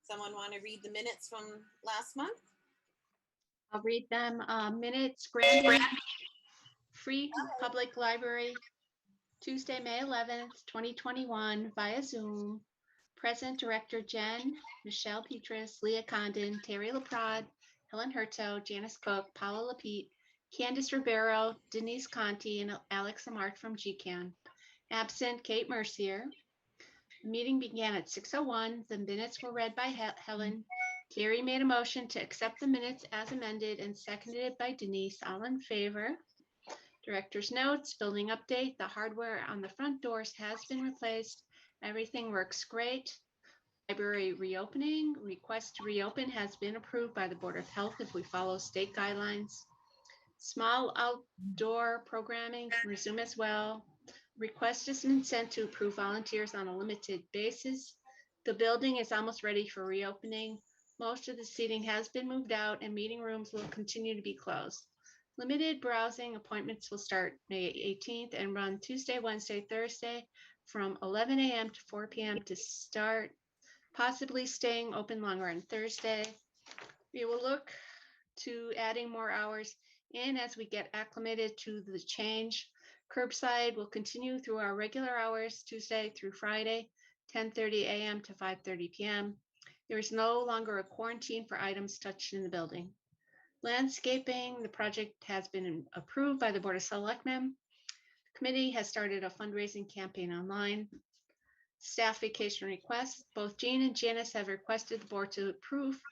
Someone want to read the minutes from last month? I'll read them. Minutes, Granby Free Public Library, Tuesday, May 11th, 2021, via Zoom. Present Director Jen, Michelle Petras, Leah Condon, Terry LaPrade, Helen Herto, Janice Cook, Paula Lapete, Candice Ribeiro, Denise Conti, and Alex Amart from GCAN. Absent Kate Mercier. The meeting began at 6:01. The minutes were read by Helen. Terry made a motion to accept the minutes as amended and seconded by Denise. All in favor. Director's notes, building update. The hardware on the front doors has been replaced. Everything works great. Library reopening. Request to reopen has been approved by the Board of Health if we follow state guidelines. Small outdoor programming can resume as well. Request has been sent to approve volunteers on a limited basis. The building is almost ready for reopening. Most of the seating has been moved out and meeting rooms will continue to be closed. Limited browsing appointments will start May 18th and run Tuesday, Wednesday, Thursday from 11 a.m. to 4 p.m. to start, possibly staying open longer on Thursday. We will look to adding more hours in as we get acclimated to the change. Curbside will continue through our regular hours, Tuesday through Friday, 10:30 a.m. to 5:30 p.m. There is no longer a quarantine for items touched in the building. Landscaping, the project has been approved by the Board of Selectmen. The committee has started a fundraising campaign online. Staff vacation requests. Both Jean and Janice have requested the board to approve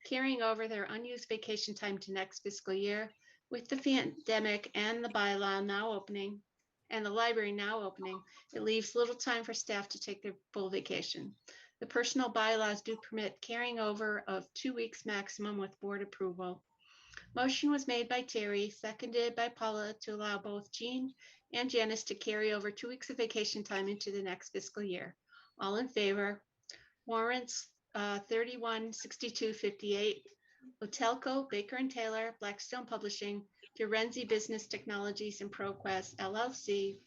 carrying over their unused vacation time to next fiscal year. With the pandemic and the bylaw now opening, and the library now opening, it leaves little time for staff to take their full vacation. The personal bylaws do permit carrying over of 2 weeks maximum with board approval. Motion was made by Terry, seconded by Paula to allow both Jean and Janice to carry over 2 weeks of vacation time into the next fiscal year. All in favor. Warrants 316258. Otelco, Baker and Taylor, Blackstone Publishing, Firenze Business Technologies and ProQuest LLC,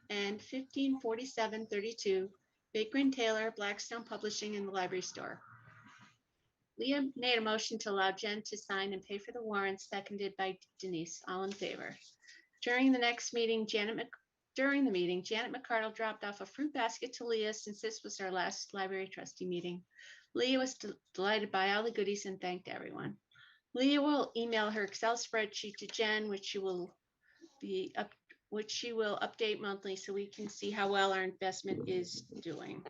and 154732, Baker and Taylor, Blackstone Publishing in the library store. Leah made a motion to allow Jen to sign and pay for the warrants, seconded by Denise. All in favor. During the meeting, Janet McCardle dropped off a fruit basket to Leah since this was our last library trustee meeting. Leah was delighted by all the goodies and thanked everyone. Leah will email her Excel spreadsheet to Jen, which she will update monthly so we can see how well our investment is doing.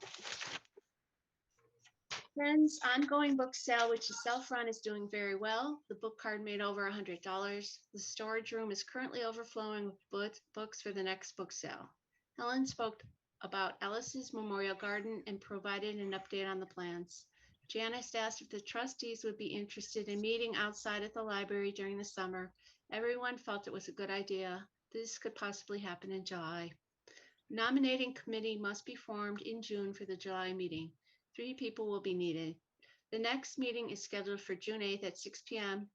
Jen's ongoing book sale, which is self-run, is doing very well. The book card made over $100. The storage room is currently overflowing with books for the next book sale. Helen spoke about Ellis's Memorial Garden and provided an update on the plans. Janice asked if the trustees would be interested in meeting outside at the library during the summer. Everyone felt it was a good idea. This could possibly happen in July. Nominating committee must be formed in June for the July meeting. 3 people will be needed. The next meeting is scheduled for June 8th at 6 p.m.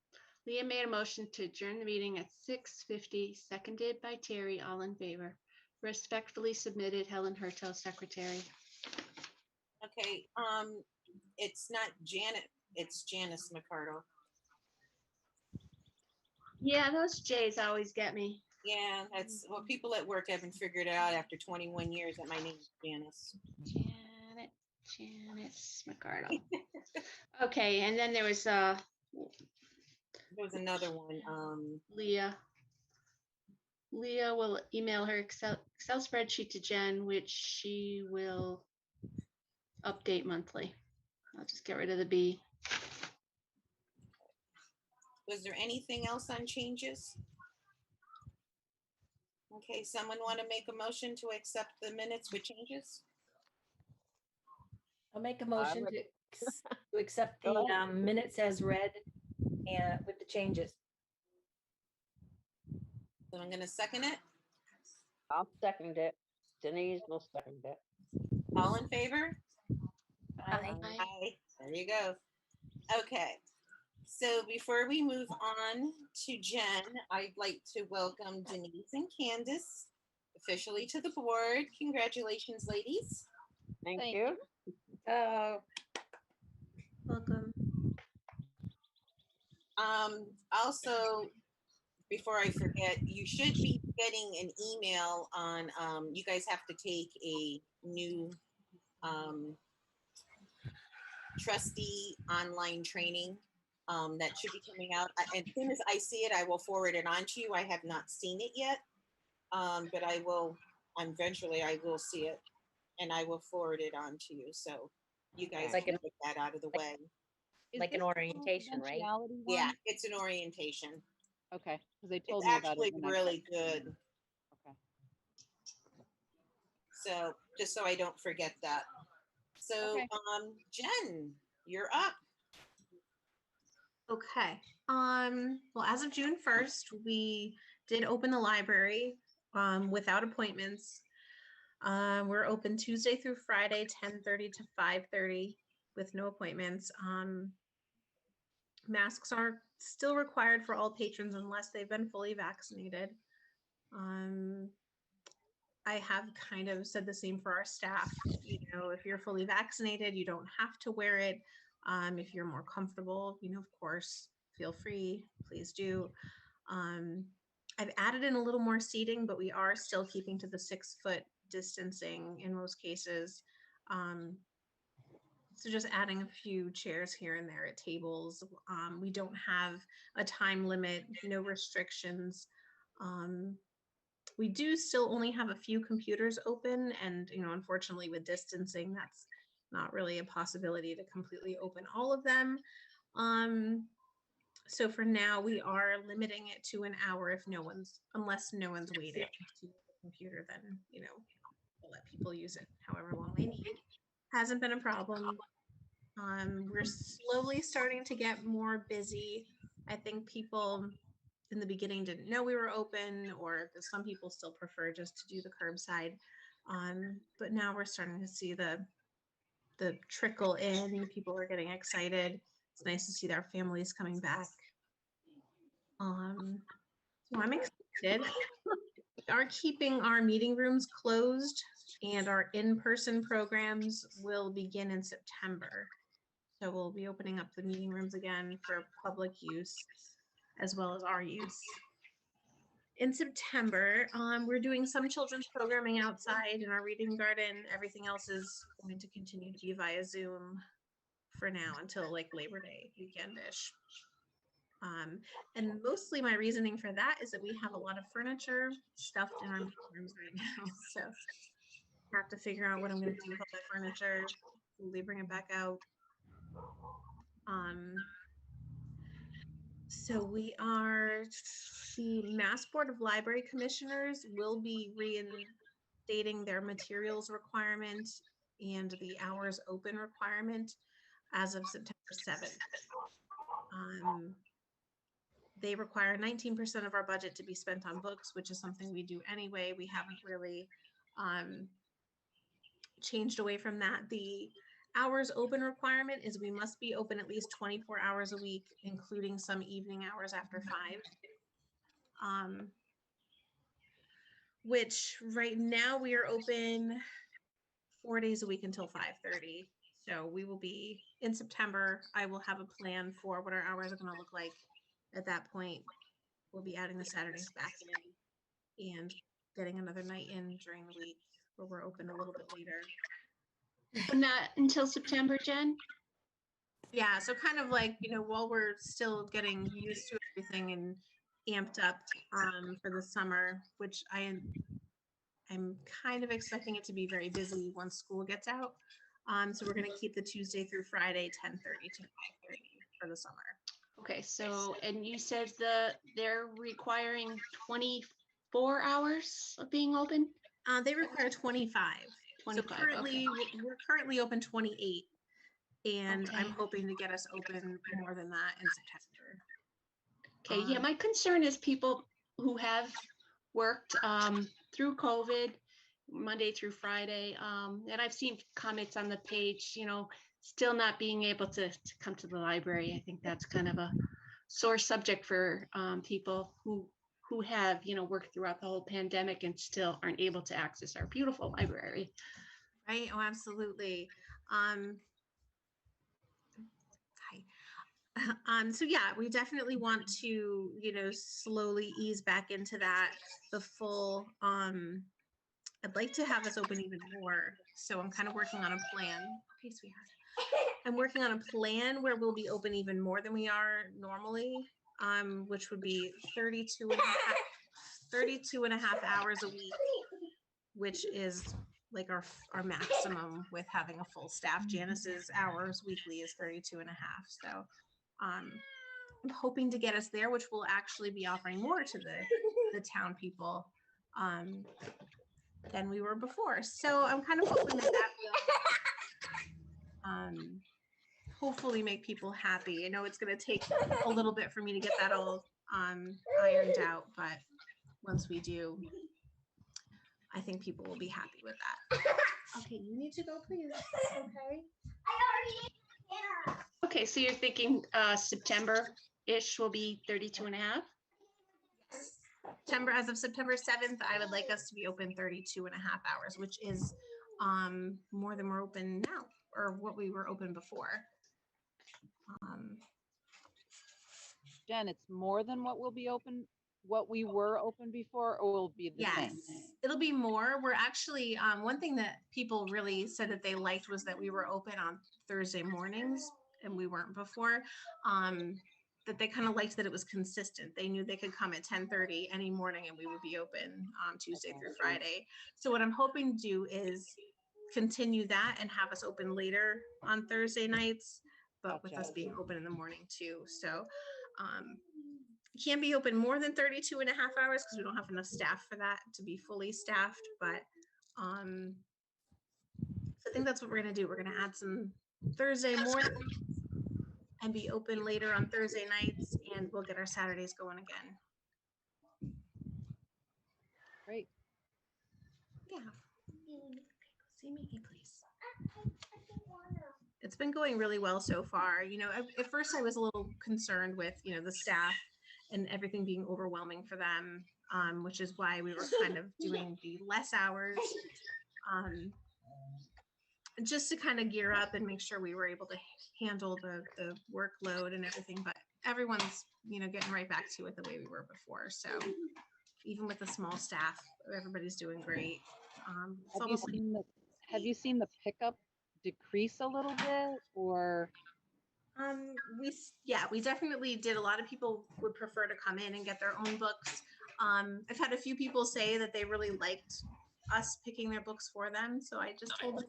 Leah made a motion to adjourn the meeting at 6:50, seconded by Terry. All in favor. Respectfully submitted, Helen Herto, Secretary. Okay, it's not Janet, it's Janice McCardle. Yeah, those J's always get me. Yeah, that's what people at work haven't figured out after 21 years that my name is Janice. Janice McCardle. Okay, and then there was another one. Leah. Leah will email her Excel spreadsheet to Jen, which she will update monthly. I'll just get rid of the B. Was there anything else on changes? Okay, someone want to make a motion to accept the minutes with changes? I'll make a motion to accept the minutes as read and with the changes. So I'm going to second it. I'll second it. Denise will second it. All in favor? Aye. Aye. There you go. Okay. So before we move on to Jen, I'd like to welcome Denise and Candice officially to the board. Congratulations, ladies. Thank you. Welcome. Also, before I forget, you should be getting an email on, you guys have to take a new trustee online training that should be coming out. As soon as I see it, I will forward it on to you. I have not seen it yet, but I will, eventually I will see it and I will forward it on to you. So you guys Like can an- get that out of the way. Is Like an this the orientation, right? confidentiality Yeah, one? it's an orientation. Okay, because they It's told me about it. actually when I really called. good. Okay. So just so I don't forget that. So, Okay. Jen, you're up. Okay. Well, as of June 1st, we did open the library without appointments. We're open Tuesday through Friday, 10:30 to 5:30 with no appointments. Masks are still required for all patrons unless they've been fully vaccinated. I have kind of said the same for our staff. You know, if you're fully vaccinated, you don't have to wear it. If you're more comfortable, you know, of course, feel free, please do. I've added in a little more seating, but we are still keeping to the 6-foot distancing in most cases. So just adding a few chairs here and there at tables. We don't have a time limit, no restrictions. We do still only have a few computers open, and you know, unfortunately with distancing, that's not really a possibility to completely open all of them. So for now, we are limiting it to an hour unless no one's waiting to use the computer, then you know, we'll let people use it however long they need. Hasn't been a problem. We're slowly starting to get more busy. I think people in the beginning didn't know we were open, or some people still prefer just to do the curbside. But now we're starting to see the trickle in. People are getting excited. It's nice to see their families coming back. So I'm excited. We are keeping our meeting rooms closed, and our in-person programs will begin in September. So we'll be opening up the meeting rooms again for public use as well as our use. In September, we're doing some children's programming outside in our reading garden. Everything else is going to continue to be via Zoom for now until like Labor Day weekend-ish. And mostly my reasoning for that is that we have a lot of furniture stuffed in our meeting rooms right now. So I have to figure out what I'm going to do with all that furniture. Slowly bring it back out. So the Mass Board of Library Commissioners will be reinstating their materials requirement and the hours open requirement as of September 7th. They require 19% of our budget to be spent on books, which is something we do anyway. We haven't really changed away from that. The hours open requirement is we must be open at least 24 hours a week, including some evening hours after 5. Which right now we are open 4 days a week until 5:30. So we will be in September. I will have a plan for what our hours are going to look like at that point. We'll be adding the Saturdays back in and getting another night in during the week where we're open a little bit later. So not until September, Jen? Yeah, so kind of like, you know, while we're still getting used to everything and amped up for the summer, which I'm kind of expecting it to be very busy once school gets out. So we're going to keep the Tuesday through Friday 10:30 to 5:30 for the summer. Okay, so, and you said they're requiring 24 hours of being open? They require 25. 25, So currently, we're currently open 28, and I'm Okay. hoping to get us open more than that in September. Okay, yeah, my concern is people who have worked through COVID, Monday through Friday, and I've seen comments on the page, you know, still not being able to come to the library. I think that's kind of a sore subject for people who have, you know, worked throughout the whole pandemic and still aren't able to access our beautiful library. Right? Oh, absolutely. So yeah, we definitely want to, slowly ease back into that. The full, I'd like to have us open even more. So I'm kind of working on a plan. Okay, sweetheart. I'm working on a plan where we'll be open even more than we are normally, which would be 32 and a half hours a week, which is like our maximum with having a full staff. Janice's hours weekly is 32 and a half. So I'm hoping to get us there, which will actually be offering more to the town people than we were before. So I'm kind of hoping that will hopefully make people happy. I know it's going to take a little bit for me to get that all ironed out, but once we do, I think people will be happy with that. Okay, you need to go, please. Okay. Okay, so you're thinking September-ish will be 32 and a half? As of September 7th, I would like us to be open 32 and a half hours, which is more than we're open now, or what we were open before. Jen, it's more than what will be open, what we were open before, or will be the Yes, same? it'll be more. We're actually, one thing that people really said that they liked was that we were open on Thursday mornings and we weren't before. That they kind of liked that it was consistent. They knew they could come at 10:30 any morning and we would be open Tuesday through Friday. So what I'm hoping to do is continue that and have us open later on Thursday nights, but with us being open in the morning too. So can't be open more than 32 and a half hours because we don't have enough staff for that to be fully staffed. But so I think that's what we're gonna do. We're gonna add some Thursday morning and be open later on Thursday nights, and we'll get our Saturdays going again. Great. Yeah. See Mickey, please. It's been going really well so far. At first I was a little concerned with, the staff and everything being overwhelming for them, which is why we were kind of doing the less hours, just to kind of gear up and make sure we were able to handle the workload and everything. But everyone's, getting right back to it the way we were before. So even with the small staff, everybody's doing great. Have you seen the pickup decrease a little bit, or? We definitely did. A lot of people would prefer to come in and get their own books. I've had a few people say that they really liked us picking their books for them. So I just told them,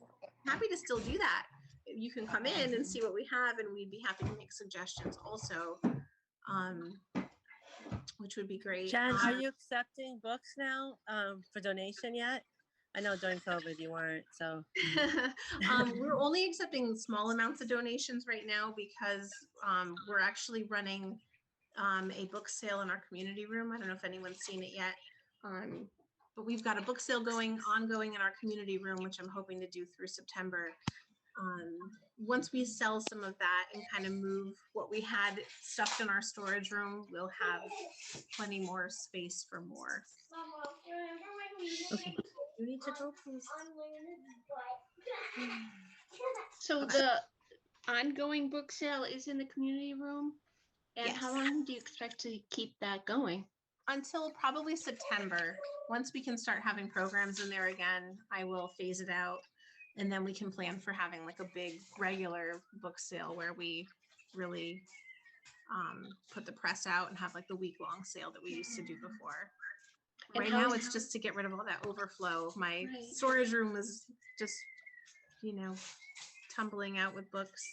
happy to still do that. You can come in and see what we have, and we'd be happy to make suggestions also, which would be great. Jen, are you accepting books now for donation yet? I know during COVID you weren't, so. We're only accepting small amounts of donations right now because we're actually running a book sale in our community room. I don't know if anyone's seen it yet, but we've got a book sale ongoing in our community room, which I'm hoping to do through September. Once we sell some of that and kind of move what we had stuffed in our storage room, we'll have plenty more space for more. Okay. You need to go, please. So the ongoing book sale is in the community room? And how Yes. long do you expect to keep that going? Until probably September. Once we can start having programs in there again, I will phase it out. And then we can plan for having like a big regular book sale where we really put the press out and have like the week-long sale that we used to do before. And Right how now, is- it's just to get rid of all that overflow. My Right. storage room is just, tumbling out with books.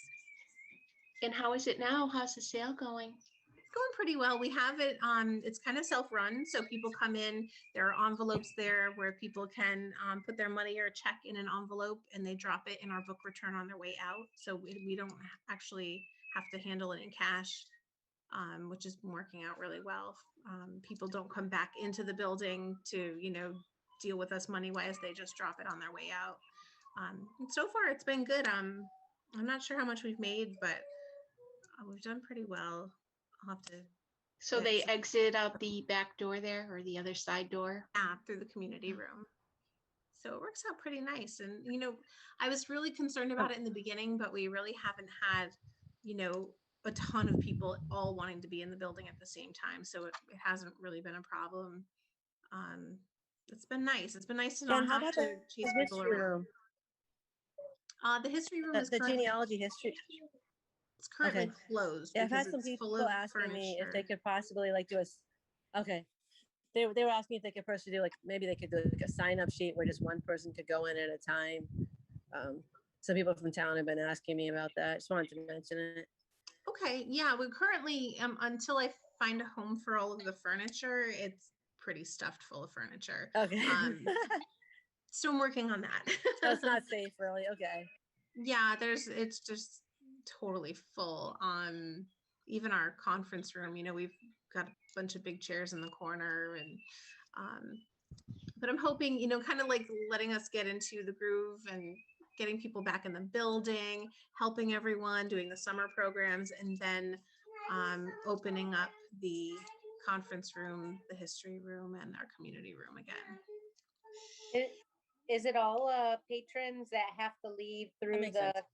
And how is it now? How's the sale going? It's going pretty well. We have it, it's kind of self-run. So people come in, there are envelopes there where people can put their money or check in an envelope and they drop it in our book return on their way out. So we don't actually have to handle it in cash, which has been working out really well. People don't come back into the building to, deal with us money-wise. They just drop it on their way out. And so far it's been good. I'm not sure how much we've made, but we've done pretty well. I'll have to So they exit out the back door there or the other side door? through the community room. So it works out pretty nice. And, I was really concerned about it in the beginning, but we really haven't had, a ton of people all wanting to be in the building at the same time. So it hasn't really been a problem. It's been nice. It's been nice to not Jen, how have about to the chase people history around. room? The history room is The currently, genealogy history. it's currently Okay. closed Yeah, I've because had some it's full people of asking me if they furniture. could possibly like do okay. They were asking if they could personally do like, maybe they could do like a sign up sheet where just one person could go in at a time. Some people from town have been asking me about that. Just wanted to mention it. Okay, yeah, we currently, until I find a home for all of the furniture, it's pretty stuffed full of furniture. Okay. So I'm working on that. So it's not safe really. Okay. Yeah, it's just totally full. Even our conference room, we've got a bunch of big chairs in the corner and, but I'm hoping, kind of like letting us get into the groove and getting people back in the building, helping everyone, doing the summer programs, and then opening up the conference room, the history room, and our community room again. Is it all patrons that have to leave through makes the sense.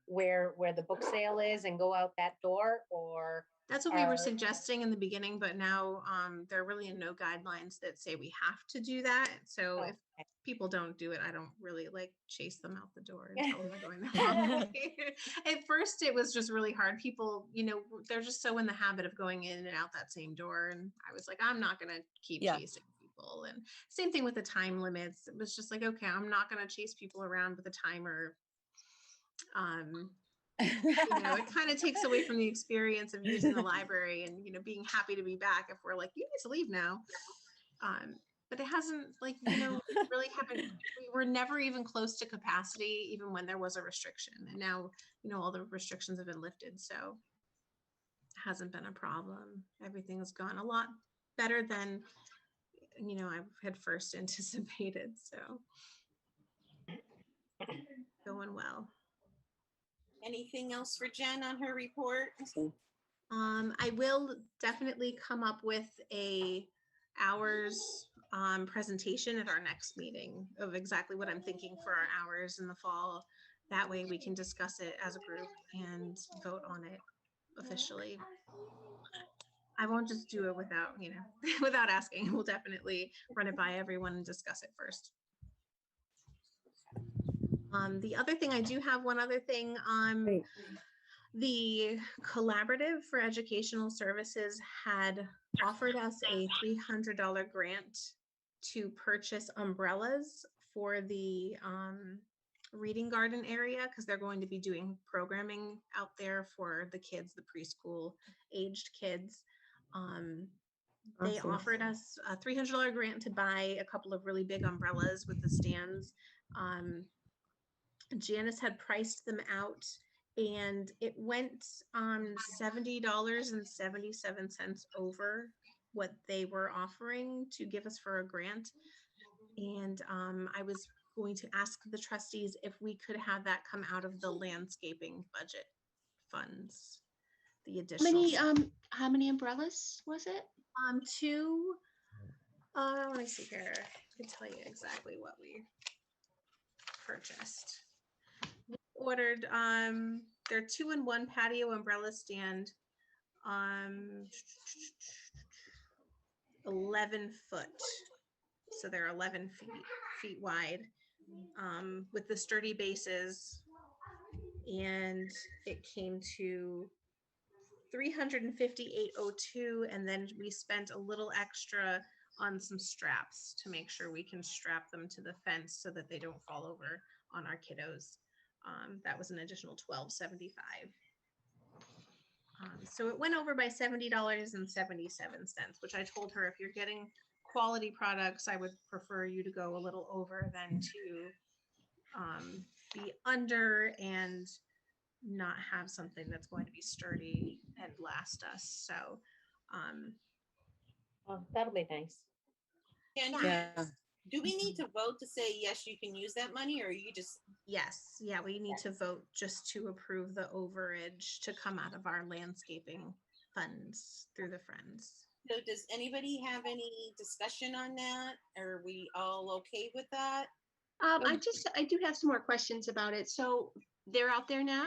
where the book sale is and go out that door, or That's what we were are- suggesting in the beginning, but now there are really no guidelines that say we have to do that. So if okay. people don't do it, I don't really like chase them out the door and tell them they're going the wrong way. At first, it was just really hard. People, they're just so in the habit of going in and out that same door. And I was like, I'm not going to keep Yeah. chasing people. And same thing with the time limits. It was just like, okay, I'm not going to chase people around with a timer. It kind of takes away from the experience of using the library and being happy to be back if we're like, you need to leave now. But it hasn't, like, really haven't, we were never even close to capacity even when there was a restriction, and now all the restrictions have been lifted, so it hasn't been a problem. Everything has gone a lot better than I had first anticipated, so going well. Anything else for Jen on her report? I will definitely come up with a hours presentation at our next meeting of exactly what I'm thinking for our hours in the fall. That way we can discuss it as a group and vote on it officially. I won't just do it without, without asking. We'll definitely run it by everyone and discuss it first. The other thing, I do have one other thing. Great. The Collaborative for Educational Services had offered us a $300 grant to purchase umbrellas for the reading garden area, because they're going to be doing programming out there for the kids, the preschool aged kids. They Awesome. offered us a $300 grant to buy a couple of really big umbrellas with the stands. Janice had priced them out, and it went $70.77 over what they were offering to give us for a grant. And I was going to ask the trustees if we could have that come out of the landscaping budget funds. The additional How many umbrellas was it? two. Let me see here. I can tell you exactly what we purchased. We ordered their 2-in-1 patio umbrella stand, 11 foot, so they're 11 feet wide, with the sturdy bases, and it came to $358.02, and then we spent a little extra on some straps to make sure we can strap them to the fence so that they don't fall over on our kiddos. That was an additional $12.75. So it went over by $70.77, which I told her, if you're getting quality products, I would prefer you to go a little over than to be under and not have something that's going to be sturdy and last us. So Oh, that'll be nice. Jen, Yeah. do we need to vote to say, yes, you can use that money, or you just, yes, yeah, we need to vote just to approve the overage to come out of our landscaping funds through the Friends. so does anybody have any discussion on that? Are we all okay with that? I do have some more questions about it. So they're out there now?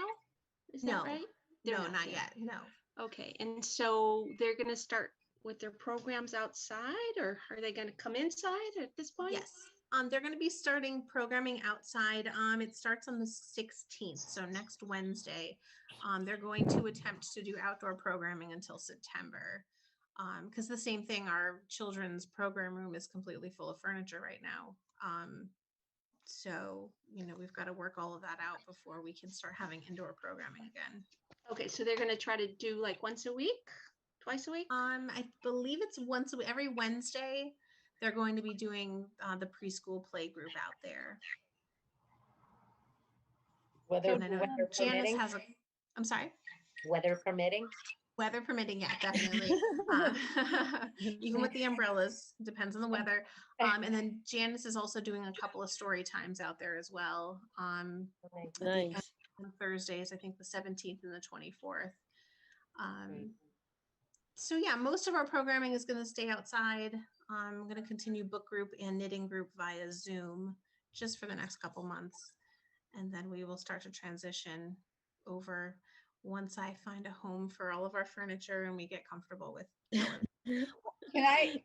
Is that No. right? They're No, not not yet. yet. No. Okay, and so they're gonna start with their programs outside, or are they gonna come inside at this point? Yes. They're going to be starting programming outside. It starts on the 16th, so next Wednesday. They're going to attempt to do outdoor programming until September. Because the same thing, our children's program room is completely full of furniture right now. So, we've got to work all of that out before we can start having indoor programming again. Okay, so they're gonna try to do like once a week, twice a week? I believe it's every Wednesday. They're going to be doing the preschool play group out there. Weather, And I know weather Janice permitting, has I'm sorry, weather permitting. weather permitting, yeah, definitely. Even with the umbrellas, depends on the weather. And then Janice is also doing a couple of story times out there as well. Nice. On Thursdays, I think the 17th and the 24th. So yeah, most of our programming is going to stay outside. I'm going to continue book group and knitting group via Zoom just for the next couple months. And then we will start to transition over once I find a home for all of our furniture and we get comfortable with it. Can I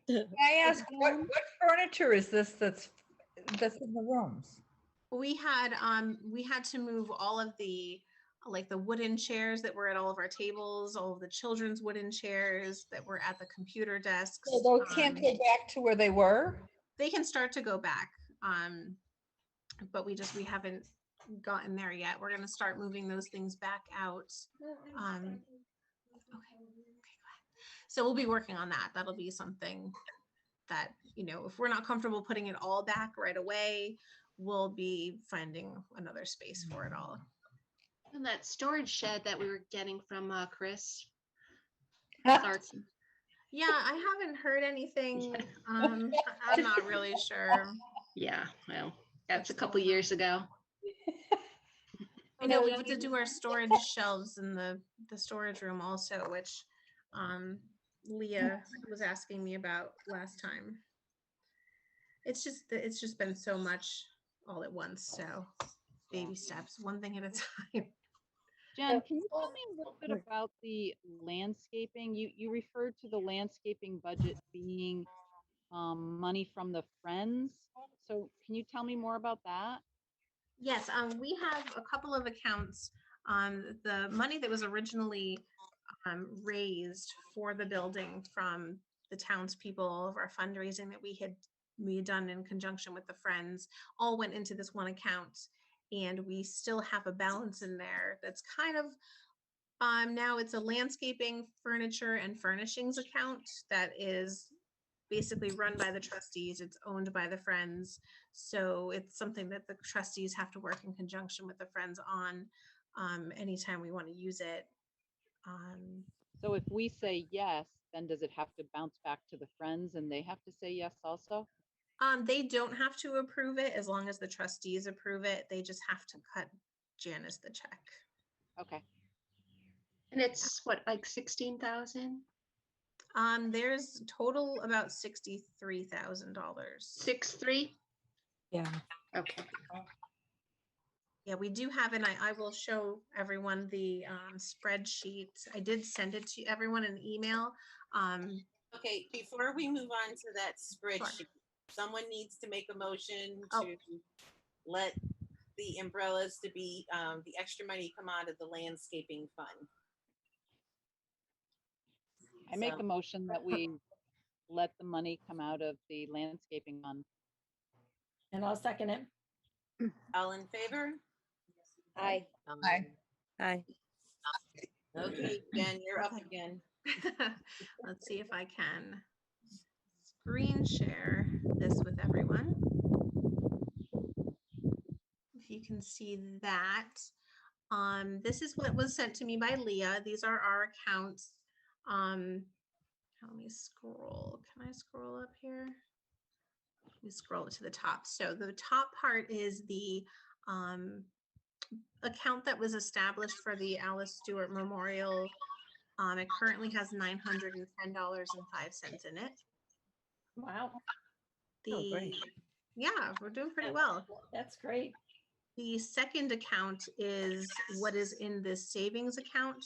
ask what furniture is this that's in the rooms? We had to move all of the wooden chairs that were at all of our tables, all of the children's wooden chairs that were at the computer desks. So those can't go back to where they were? They can start to go back. But we haven't gotten there yet. We're going to start moving those things back out. Okay. Go ahead. So we'll be working on that. That'll be something that, if we're not comfortable putting it all back right away, we'll be finding another space for it all. And that storage shed that we were getting from Chris. Huh? starts- Yeah, I haven't heard anything. I'm not really sure. Yeah, well, that's a couple years ago. I know we have to do our storage shelves in the storage room also, which Leah was asking me about last time. It's just been so much all at once. So baby steps, one thing at a time. Jen, can you tell me a little bit about the landscaping? You referred to the landscaping budget being money from the Friends. So can you tell me more about that? Yes, we have a couple of accounts. The money that was originally raised for the building from the townspeople, all of our fundraising that we had done in conjunction with the Friends, all went into this one account, and we still have a balance in there that's kind of now it's a landscaping, furniture, and furnishings account that is basically run by the trustees. It's owned by the Friends. So it's something that the trustees have to work in conjunction with the Friends on anytime we want to use it. So if we say yes, then does it have to bounce back to the Friends and they have to say yes also? They don't have to approve it as long as the trustees approve it. They just have to cut Janice the check. Okay. And it's what, like 16,000? There's total about $63,000. 6.3? Yeah. Okay. Yeah, we do have, and I will show everyone the spreadsheet. I did send it to everyone in email. Okay, before we move on to that spreadsheet, someone needs to make a motion to let the umbrellas to be the extra money come out of the landscaping fund. I make a motion that we let the money come out of the landscaping fund. And I'll second it. All in favor? Aye. Aye. Hi. Okay, Jen, you're up again. Let's see if I can screen share this with everyone. If you can see that. This is what was sent to me by Leah. These are our accounts. Let me scroll. Can I scroll up here? Let me scroll to the top. So the top part is the account that was established for the Alice Stewart Memorial. It currently has $910.05 in it. Wow. Oh, great. Yeah, we're doing pretty well. That's great. The second account is what is in this savings account.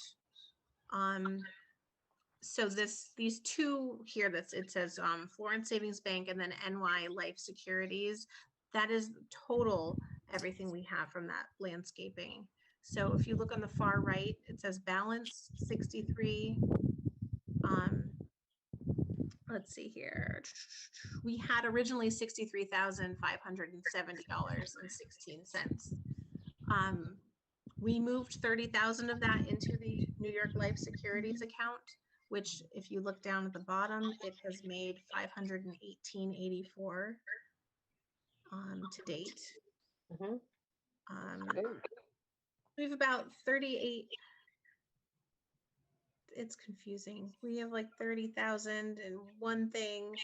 So these two here, it says Florence Savings Bank and then NY Life Securities. That is total everything we have from that landscaping. So if you look on the far right, it says balance 63. Let's see here. We had originally $63,570.16. We moved 30,000 of that into the New York Life Securities account, which if you look down at the bottom, it has made 518.84 to date. Mhm. Good. We have about 38. It's confusing. We have like 30,000 in one thing,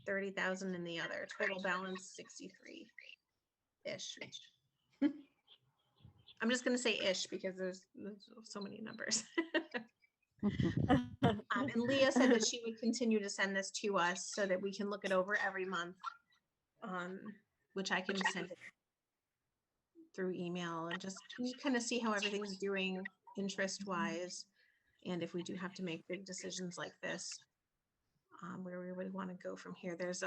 30,000 in the other. Total balance 63-ish. I'm just going to say ish because there's so many numbers. And Leah said that she would continue to send this to us so that we can look it over every month, which I can send it through email and just kind of see how everything's doing interest wise. And if we do have to make big decisions like this, where we would want to go from here. There's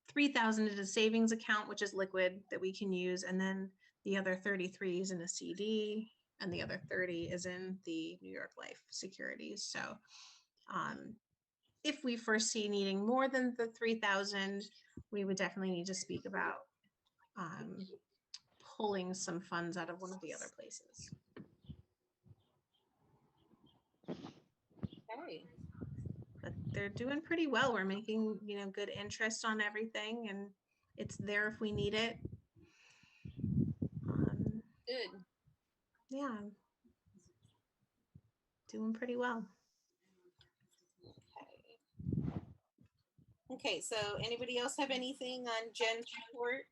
3,000 in a savings account, which is liquid that we can use. And then the other 33 is in a CD and the other 30 is in the New York Life Securities. So if we foresee needing more than the 3,000, we would definitely need to speak about pulling some funds out of one of the other places. Okay. But they're doing pretty well. We're making, good interest on everything, and it's there if we need it. Good. Yeah, doing pretty well. Okay, so anybody else have anything on Jen's report?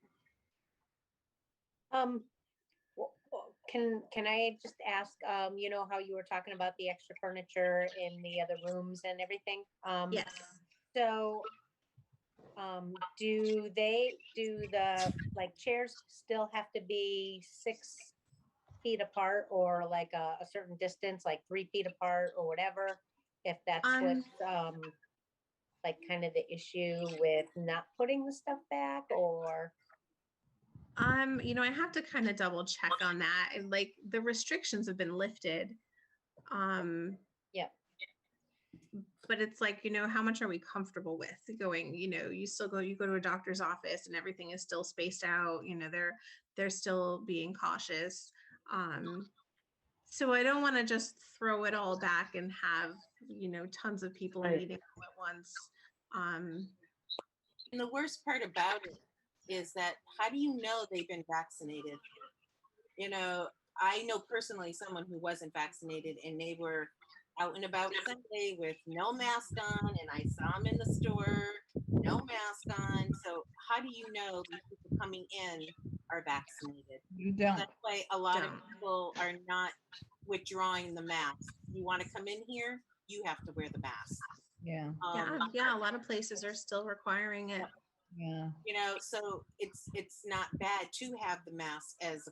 Can I just ask, you know, how you were talking about the extra furniture in the other rooms and everything? Yes. So, do the like chairs still have to be 6 feet apart or like a certain distance, like 3 feet apart or whatever? If that's what's, like kind of the issue with not putting the stuff back or? I have to kind of double check on that. And like the restrictions have been lifted. Yeah. But it's like, how much are we comfortable with going, you go to a doctor's office and everything is still spaced out, they're still being cautious. So I don't want to just throw it all back and have, tons of people meeting at once. And the worst part about it is that how do you know they've been vaccinated? I know personally someone who wasn't vaccinated and they were out and about Sunday with no mask on, and I saw them in the store, no mask on. So how do you know these people coming in are vaccinated? You don't. That's why a lot of people are not withdrawing the mask. You want to come in here, you have to wear the mask. Yeah. Yeah, a lot of places are still requiring it. Yeah. So it's not bad to have the mask as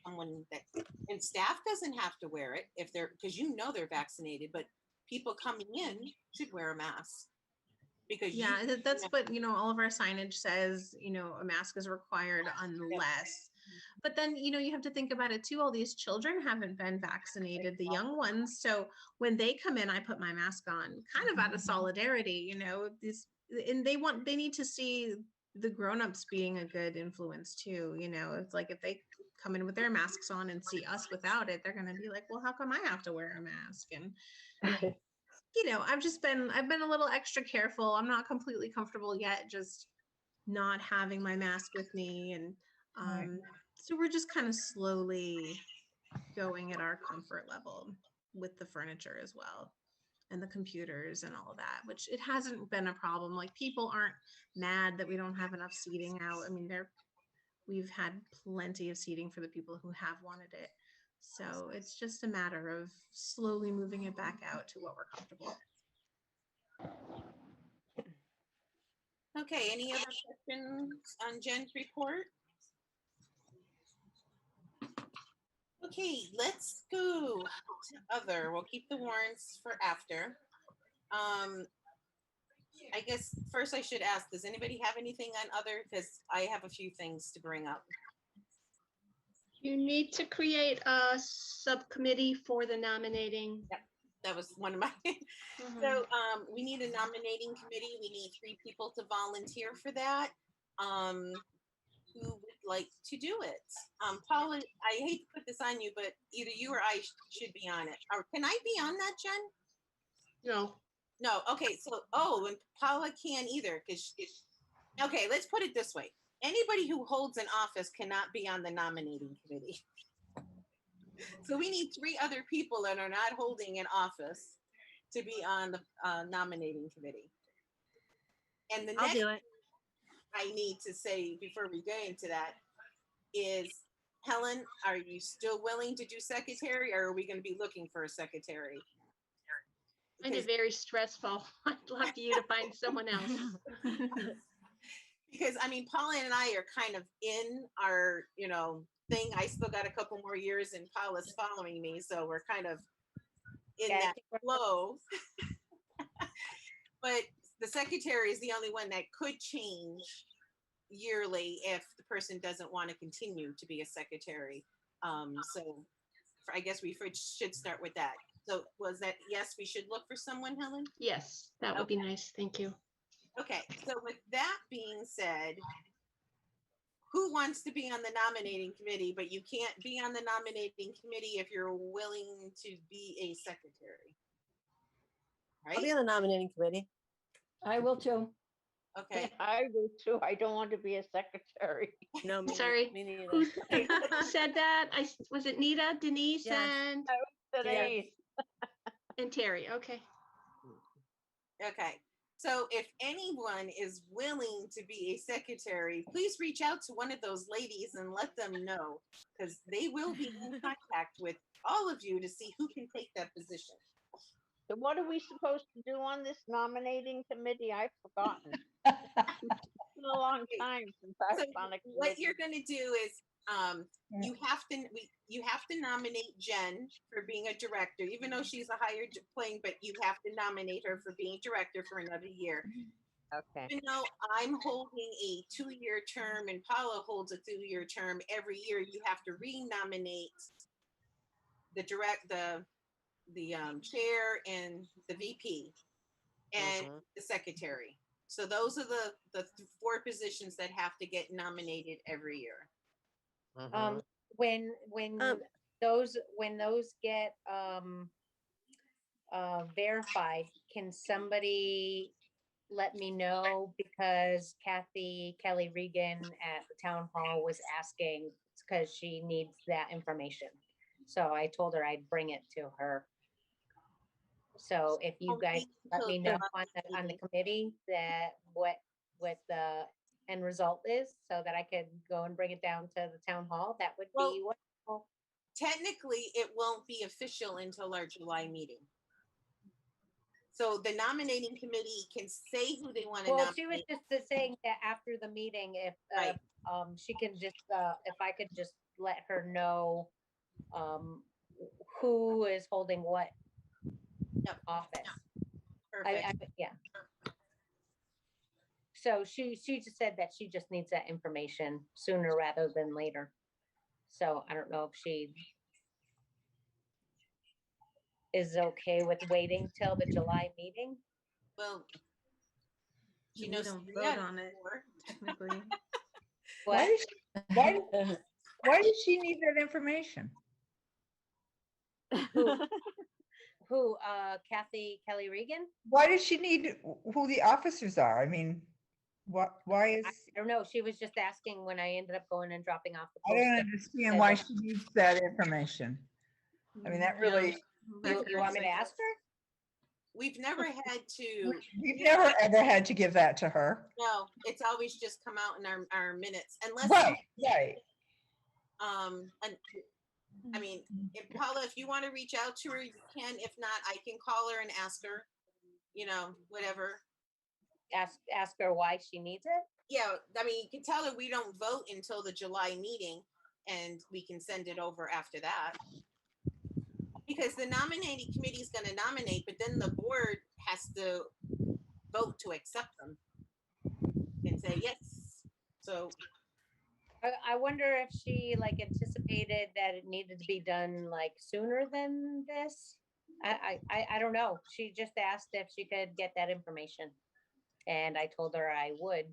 someone that, and staff doesn't have to wear it if they're, because they're vaccinated, but people coming in should wear a mask because that's what all of our signage says. A mask is required unless. But then you have to think about it too. All these children haven't been vaccinated, the young ones. So when they come in, I put my mask on, kind of out of solidarity. And they need to see the grown-ups being a good influence too. It's like if they come in with their masks on and see us without it, they're going to be like, well, how come I have to wear a mask? And I've been a little extra careful. I'm not completely comfortable yet, just not having my mask with me. And so we're just kind of slowly going at our comfort level with the furniture as well, and the computers and all of that, which it hasn't been a problem. Like people aren't mad that we don't have enough seating out. I mean, we've had plenty of seating for the people who have wanted it. So it's just a matter of slowly moving it back out to what we're comfortable with. Okay, any other questions on Jen's report? Okay, let's go to other. We'll keep the warrants for after. I guess first I should ask, does anybody have anything on other? Because I have a few things to bring up. You need to create a subcommittee for the nominating. That was one of my. Mhm. So we need a nominating committee. We need 3 people to volunteer for that. Who would like to do it? Paula, I hate to put this on you, but either you or I should be on it. Or can I be on that, Jen? No, No. Okay. So, and Paula can't either because. Okay, let's put it this way: anybody who holds an office cannot be on the nominating committee. So we need 3 other people that are not holding an office to be on the nominating committee. And the I'll next do it. I need to say before we get into that is, Helen, are you still willing to do secretary, or are we going to be looking for a secretary? find it very stressful. I'd love for you to find someone else. Because I mean, Paula and I are kind of in our, thing. I still got a couple more years, and Paula's following me, so we're kind of in Yeah, I that think we're- flow. But the secretary is the only one that could change yearly if the person doesn't want to continue to be a secretary. So I guess we should start with that. So was that, yes, we should look for someone, Helen? Yes, that would be nice. Thank you. Okay, so with that being said, who wants to be on the nominating committee, but you can't be on the nominating committee if you're willing to be a secretary? I'll be Right? on the nominating committee. I will too. Okay. I will too. I don't want to be a secretary. No, me, Sorry. me neither. Who said that? Was it Nita, Denise, Yes. Denise. and Terry? Okay. Okay. So if anyone is willing to be a secretary, please reach out to one of those ladies and let them know, because they will be in contact with all of you to see who can take that position. So what are we supposed to do on this nominating committee? I've forgotten. It's been a long time since I've So on a what committee. you're going to do is you have to nominate Jen for being a director, even though she's a higher plane, but you have to nominate her for being director for another year. Okay. Even though I'm holding a 2-year term and Paula holds a 2-year term, every year you have to re-nominate the chair and the VP and the secretary. So those are the 4 positions that have to get nominated every year. When those get verified, can somebody let me know? Because Kelly Regan at the town hall was asking, because she needs that information. So I told her I'd bring it to her. So if you guys let me know on the committee that what the end result is, so that I could go and bring it down to the town hall, that would be wonderful. Technically, it won't be official until our July meeting. So the nominating committee can say who they want to Well, nominate. she was just saying that after the meeting, if she can just if I could just let her know who is holding what office. Perfect. Yeah. So she just said that she just needs that information sooner rather than later. So I don't know if she is okay with waiting till the July meeting. Well, she We knows don't the vote other on it, 4. technically. What? Why does she need that information? Who, Kelly Regan? Why does she need who the officers are? I mean, why is, I don't know. She was just asking when I ended up going and dropping off the I don't posting. understand why she needs that information. I mean, that really, You want me to ask her? We've never had to. we've never ever had to give that to her. No, it's always just come out in our minutes, unless Right. and I mean, if Paula, if you want to reach out to her, you can. If not, I can call her and ask her. Whatever. Ask her why she needs it. Yeah, I mean, you can tell her we don't vote until the July meeting, and we can send it over after that. Because the nominating committee is going to nominate, but then the board has to vote to accept them and say yes. So I wonder if she like anticipated that it needed to be done like sooner than this. I don't know. She just asked if she could get that information. And I told her I would.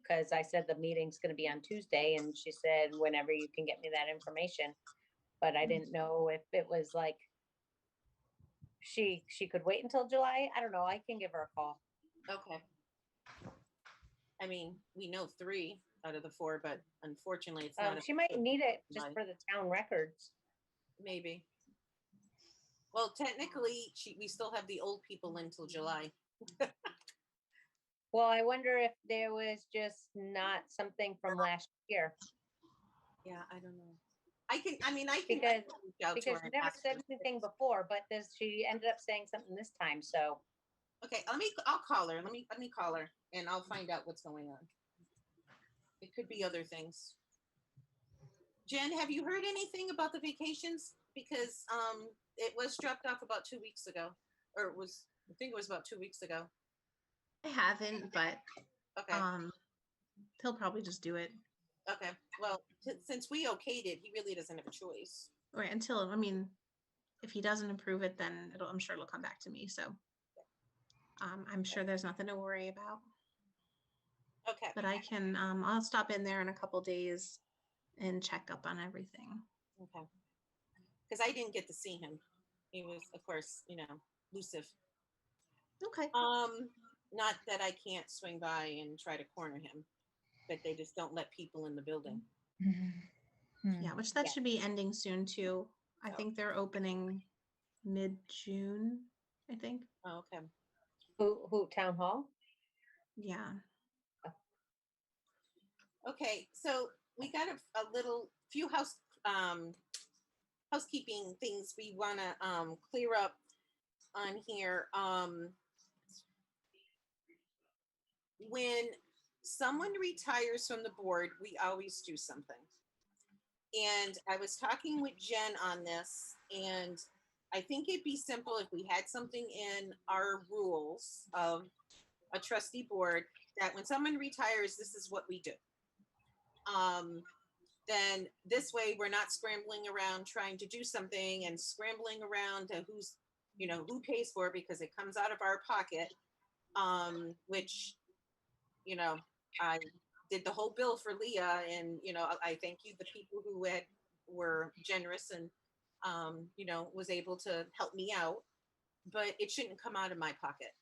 Because I said the meeting's gonna be on Tuesday and she said, whenever you can get me that information. But I didn't know if it was like she could wait until July. I don't know. I can give her a call. okay. I mean, we know 3 out of the 4, but unfortunately, it's not. She might need it just July. for the town records. Maybe. Well, technically, we still have the old people until July. Well, I wonder if there was just not something from last year. Yeah, I don't know. I can Because- reach out to Because her she and never ask said her. anything before, but she ended up saying something this time, so. Okay, I'll call her. Let me call her and I'll find out what's going on. It could be other things. Jen, have you heard anything about the vacations? Because it was dropped off about 2 weeks ago, or I think it was about 2 weeks ago. I haven't, but Okay, he'll probably just do it. okay. Well, since we okayed it, he really doesn't have a choice. Right, until, I mean, if he doesn't approve it, then I'm sure it'll come back to me. So I'm sure there's nothing to worry about. Okay, But I can, I'll stop in there in a couple days and check up on everything. okay. Because I didn't get to see him. He was, of course, elusive. Okay. Not that I can't swing by and try to corner him, but they just don't let people in the building. Yeah, which that Yeah. should be ending soon too. I Oh. think they're opening mid-June, I think. Oh, okay. Who, town hall? Yeah. Okay, so we got a few housekeeping things we want to clear up on here. When someone retires from the board, we always do something. And I was talking with Jen on this, and I think it'd be simple if we had something in our rules of a trustee board that when someone retires, this is what we do. Then this way we're not scrambling around trying to do something and scrambling around to who pays for it, because it comes out of our pocket. Which, I did the whole bill for Leah, and, I thank you, the people who were generous and, was able to help me out, but it shouldn't come out of my pocket.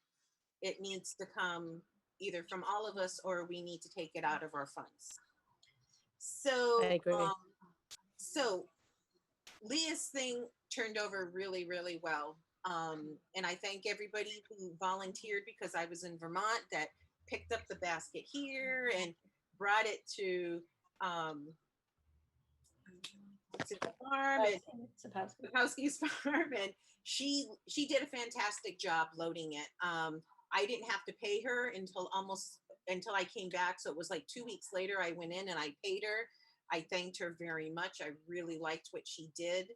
It needs to come either from all of us, or we need to take it out of our funds. So, I agree. So Leah's thing turned over really, really well. And I thank everybody who volunteered, because I was in Vermont, that picked up the basket here and brought it to the farm and Sapowski's farm, and she did a fantastic job loading it. I didn't have to pay her until I came back, so it was like 2 weeks later I went in and I paid her. I thanked her very much. I really liked what she did.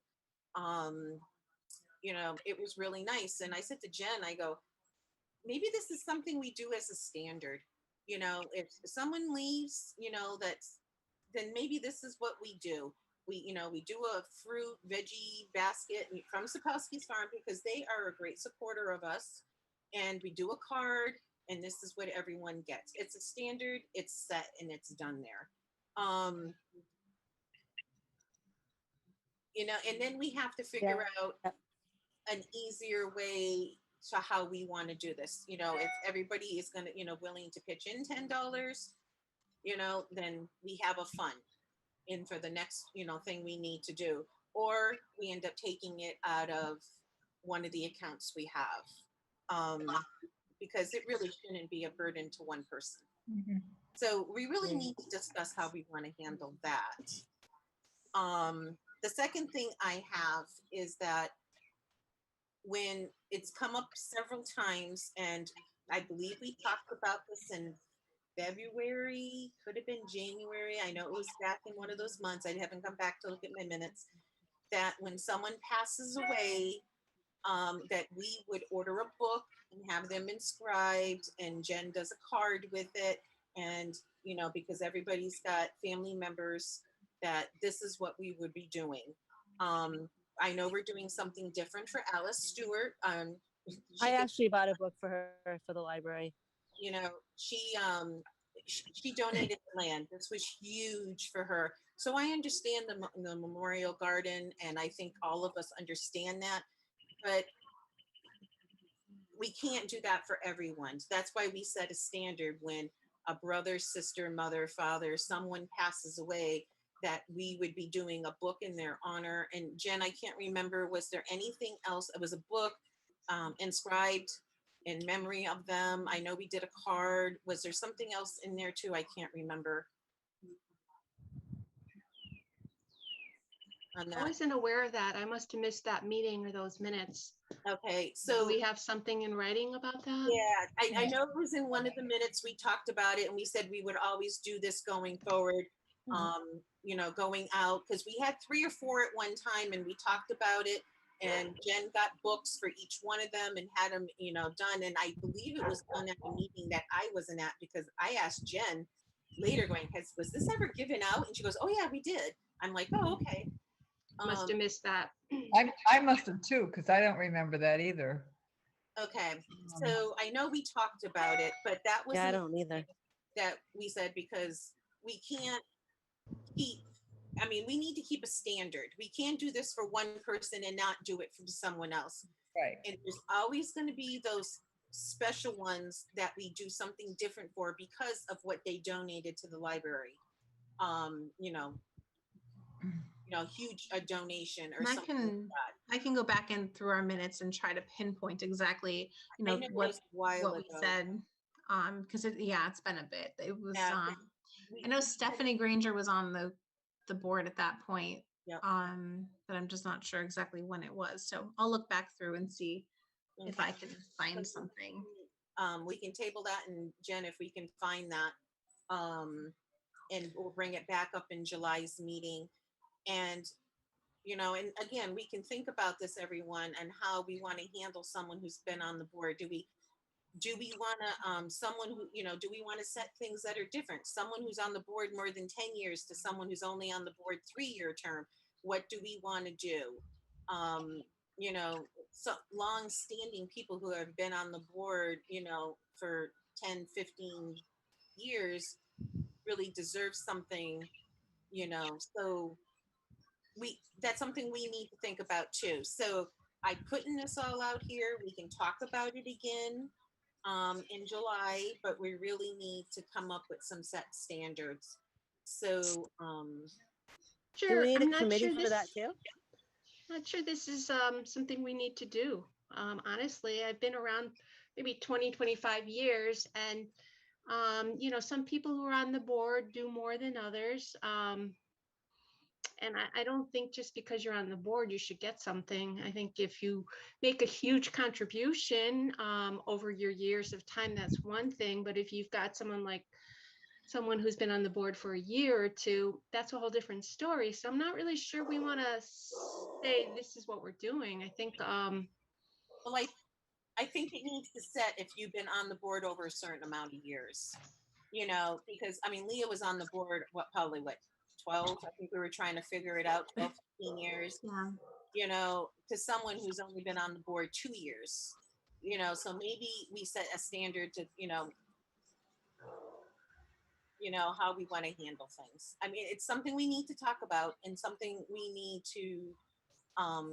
It was really nice. And I said to Jen, I go, maybe this is something we do as a standard. If someone leaves, then maybe this is what we do. We do a fruit, veggie basket from Sapowski's farm, because they are a great supporter of us. And we do a card, and this is what everyone gets. It's a standard, it's set, and it's done there. And then we have to figure out an easier way to how we want to do this. If everybody is going to, willing to pitch in $10, then we have a fund in for the next, thing we need to do, or we end up taking it out of one of the accounts we have, because it really shouldn't be a burden to one person. So we really need to discuss how we want to handle that. The second thing I have is that when it's come up several times, and I believe we talked about this in February, could have been January. I know it was back in one of those months. I haven't come back to look at my minutes. That when someone passes away, that we would order a book and have them inscribed, and Jen does a card with it. And, you know, because everybody's got family members, that this is what we would be doing. I know we're doing something different for Alice Stewart. I actually bought a book for her for the library. You know, she donated the land. This was huge for her. So I understand the memorial garden, and I think all of us understand that, but we can't do that for everyone. That's why we set a standard when a brother, sister, mother, father, someone passes away, that we would be doing a book in their honor. And Jen, I can't remember, was there anything else? It was a book inscribed in memory of them. I know we did a card. Was there something else in there too? I can't remember. On I that. wasn't aware of that. I must have missed that meeting or those minutes. Okay, Do so we have something in writing about that? yeah, I know it was in one of the minutes. We talked about it, and we said we would always do this going forward. You know, going out, because we had 3 or 4 at one time, and we talked about it. And Jen got books for each one of them and had them, you know, done. And I believe it was done at the meeting that I wasn't at, because I asked Jen later, going, was this ever given out? And she goes, oh yeah, we did. I'm like, oh, okay. Must have missed that. I must have too, because I don't remember that either. Okay, so I know we talked about it, but that was Yeah, I don't either. that we said, because we can't keep, I mean, we need to keep a standard. We can't do this for one person and not do it for someone else. Right. And there's always going to be those special ones that we do something different for because of what they donated to the library. You know, huge a donation or And something like that. I can go back in through our minutes and try to pinpoint exactly, you I know, know it what was a while what we ago. said. Because it's been a bit. It was Yeah, I know Stephanie Granger was on the board at that point. Yep. But I'm just not sure exactly when it was. So I'll look back through and see if I can find something. We can table that, and Jen, if we can find that, and we'll bring it back up in July's meeting. And, you know, and again, we can think about this, everyone, and how we want to handle someone who's been on the board. Do we want to, someone who, you know, do we want to set things that are different? Someone who's on the board more than 10 years to someone who's only on the board 3-year term. What do we want to do? You know, so long-standing people who have been on the board, you know, for 10, 15 years really deserve something, you know. So that's something we need to think about too. So I'm putting this all out here. We can talk about it again in July, but we really need to come up with some set standards. So Do Sure, we need I'm a not committee sure for this, that too? not sure this is something we need to do. Honestly, I've been around maybe 20, 25 years, and you know, some people who are on the board do more than others. And I don't think just because you're on the board, you should get something. I think if you make a huge contribution over your years of time, that's one thing. But if you've got someone who's been on the board for a year or two, that's a whole different story. So I'm not really sure we want to say this is what we're doing. I think well, I think it needs to set if you've been on the board over a certain amount of years, you know, because I mean, Leah was on the board, probably 12? I think we were trying to figure it out, 12, 15 years, Yeah. you know, to someone who's only been on the board 2 years, you know, so maybe we set a standard to, you know, how we want to handle things. I mean, it's something we need to talk about and something we need to,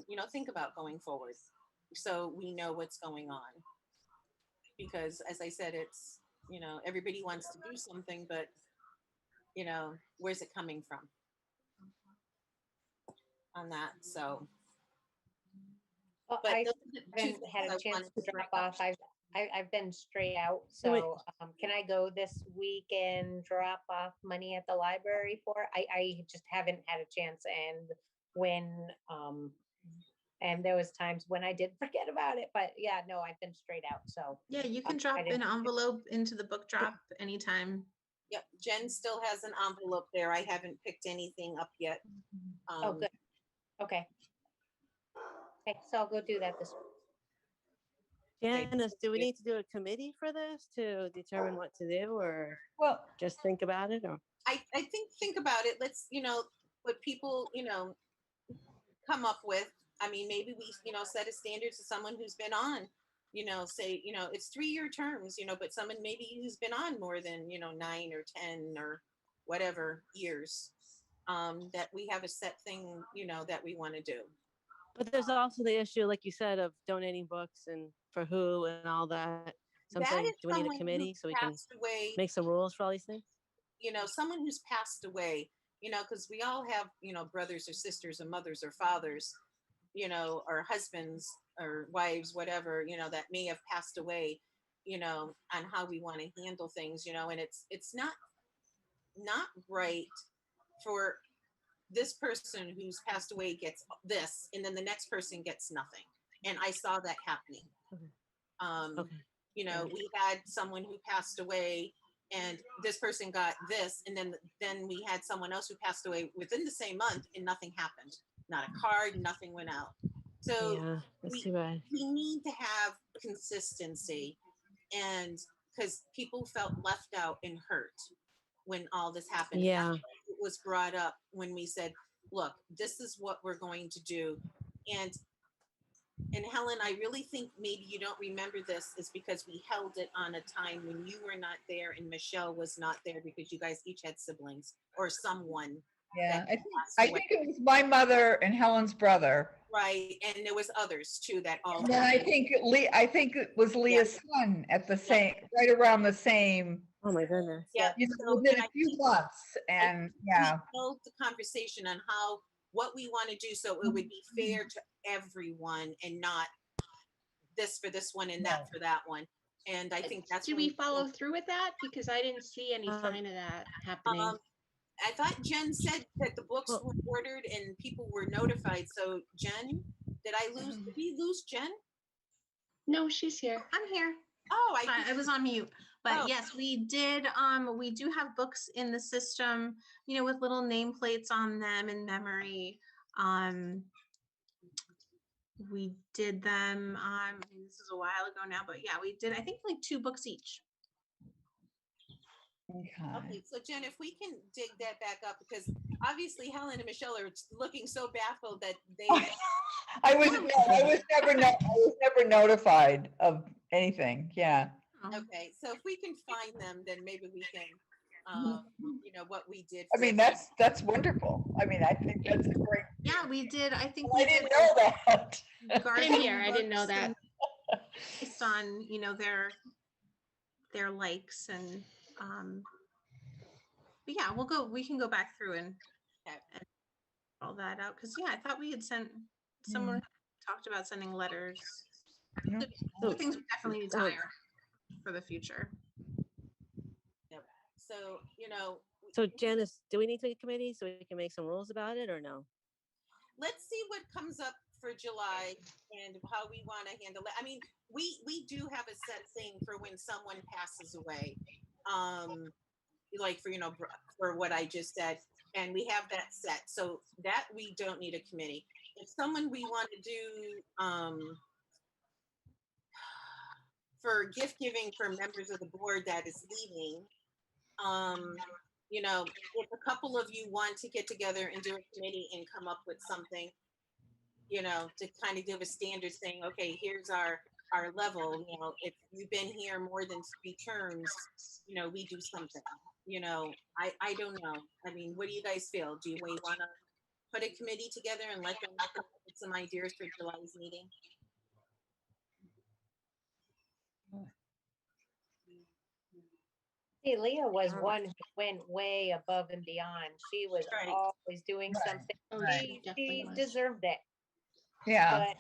you know, think about going forward, so we know what's going on. Because as I said, it's, you know, everybody wants to do something, but, you know, where's it coming from on that? So, Well, but I those are the two haven't things had I a chance wanted to to drop bring up. off. I've been straight out, So wait. so can I go this week and drop off money at the library for it? I just haven't had a chance, and when and there was times when I did forget about it, but yeah, no, I've been straight out, so Yeah, you I can drop an didn't. envelope into the book drop anytime Yep, Jen still has an envelope there. I haven't picked anything up yet. Oh, good. Okay. Okay, so I'll go do that this. Janice, do we need to do a committee for this to determine what to do, or Well, just think about it? Or I think about it. Let's, what people, come up with. I mean, maybe we, set a standard to someone who's been on, say, it's 3-year terms, but someone maybe who's been on more than, 9 or 10 or whatever years, that we have a set thing, that we want to do. but there's also the issue, like you said, of donating books and for who and all that. That is Do we need a someone who committee so we can passed away, make some rules for all these things? someone who's passed away, because we all have, brothers or sisters or mothers or fathers, or husbands or wives, whatever, that may have passed away, on how we want to handle things, and it's not right for this person who's passed away gets this, and then the next person gets nothing. And I saw that happening. Okay. We had someone who passed away and this person got this, and then we had someone else who passed away within the same month and nothing happened. Not a card, nothing went out. So Yeah, that's too bad. we need to have consistency, and because people felt left out and hurt when all this happened. Yeah. It was brought up when we said, look, this is what we're going to do. And Helen, I really think maybe you don't remember this is because we held it on a time when you were not there and Michelle was not there, because you guys each had siblings or someone. yeah, that I passed away. think it was my mother and Helen's brother. Right, and there was others too that all. And then I think it was Leah's son at the same, right around the same, Oh my goodness. Yeah, within a few months. And yeah, we held the conversation on what we want to do so it would be fair to everyone and not this for this one and that for that one. And I think that's. Do we follow through with that? Because I didn't see any sign of that happening. I thought Jen said that the books were ordered and people were notified. So Jen, did we lose Jen? No, she's here. I'm here. Oh, I was on mute. But Oh. yes, we did. We do have books in the system, with little nameplates on them in memory. We did them. This is a while ago now, but yeah, we did. I think like 2 books each. Okay, so Jen, if we can dig that back up, because obviously Helen and Michelle are looking so baffled that they. I was never notified of anything. Yeah. Okay, so if we can find them, then maybe we can, what we did. I mean, that's wonderful. I mean, I think that's great. Yeah, we did. I think I didn't know that. Same here. I didn't know that. Based on their likes and but yeah, we can go back through and all that out, because yeah, I thought we had sent someone talked about sending letters. Yeah. So things we definitely need to hire for the future. Yep. So So Janice, do we need to make a committee so we can make some rules about it, or no? let's see what comes up for July and how we want to handle it. I mean, we do have a set thing for when someone passes away. Like for what I just said, and we have that set, so that we don't need a committee. If someone we want to do for gift giving for members of the board that is leaving, if a couple of you want to get together and do a committee and come up with something, to kind of give a standard saying, okay, here's our level, if you've been here more than 3 terms, we do something, I don't know. I mean, what do you guys feel? Do we want to put a committee together and let them come up with some ideas for July's meeting? See, Leah was one who went way above and beyond. She was Right. always doing something. Oh, Right. she definitely She was. deserved it. Yeah. But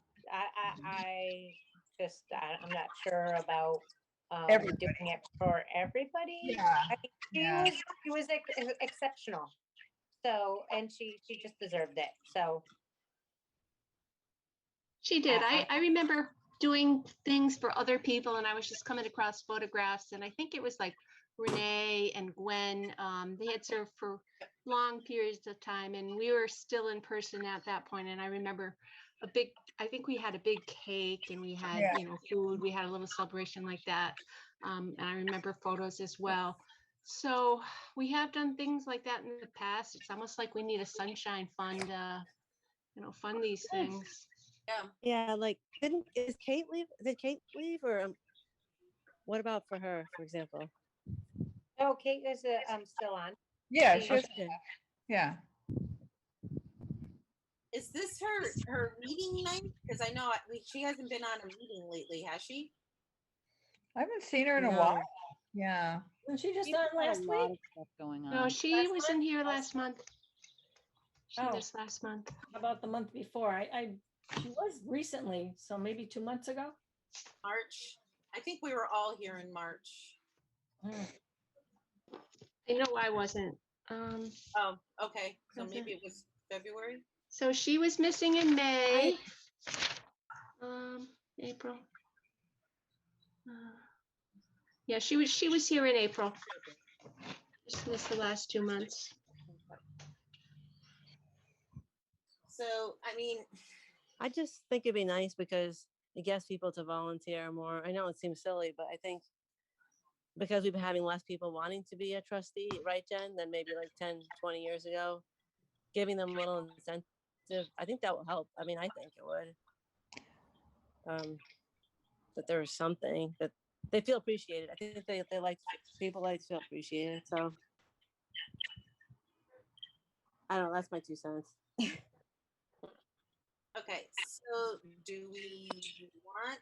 I'm not sure about Everybody. doing it for everybody. Yeah. I mean, Yeah. she was exceptional. So, and she just deserved it. So, She did. I remember doing things for other people, and I was just coming across photographs, and I think it was like Renee and Gwen. They had served for long periods of time, and we were still in person at that point. And I remember I think we had a big cake, and we had, Yeah. food. We had a little celebration like that. And I remember photos as well. So we have done things like that in the past. It's almost like we need a sunshine fund, fund these things. Yeah, like is Kate leave? Did Kate leave, or what about for her, for example? No, Kate is still on. Yeah, She- she was, Okay. yeah. Is this her meeting night? Because I know she hasn't been on a meeting lately, has she? I haven't seen her in a No. while. Yeah. Was she just She's on got a last lot week? of stuff going on. No, she Last was in month? here last month. She Oh. was last month. How about the month before? She was recently, so maybe 2 months ago. March. I think we were all here in March. I know I wasn't. Oh, okay. So Present. maybe it was February. So she was missing in May. April. Yeah, she was here in April. Just missed the last 2 months. So, I mean, I just think it'd be nice because it gets people to volunteer more. I know it seems silly, but I think because we've been having less people wanting to be a trustee, right, Jen, than maybe like 10, 20 years ago, giving them a little incentive, I think that will help. I mean, I think it would. That there is something that they feel appreciated. I think they like, people like to feel appreciated. So I don't know, that's my 2 cents. okay. So do we want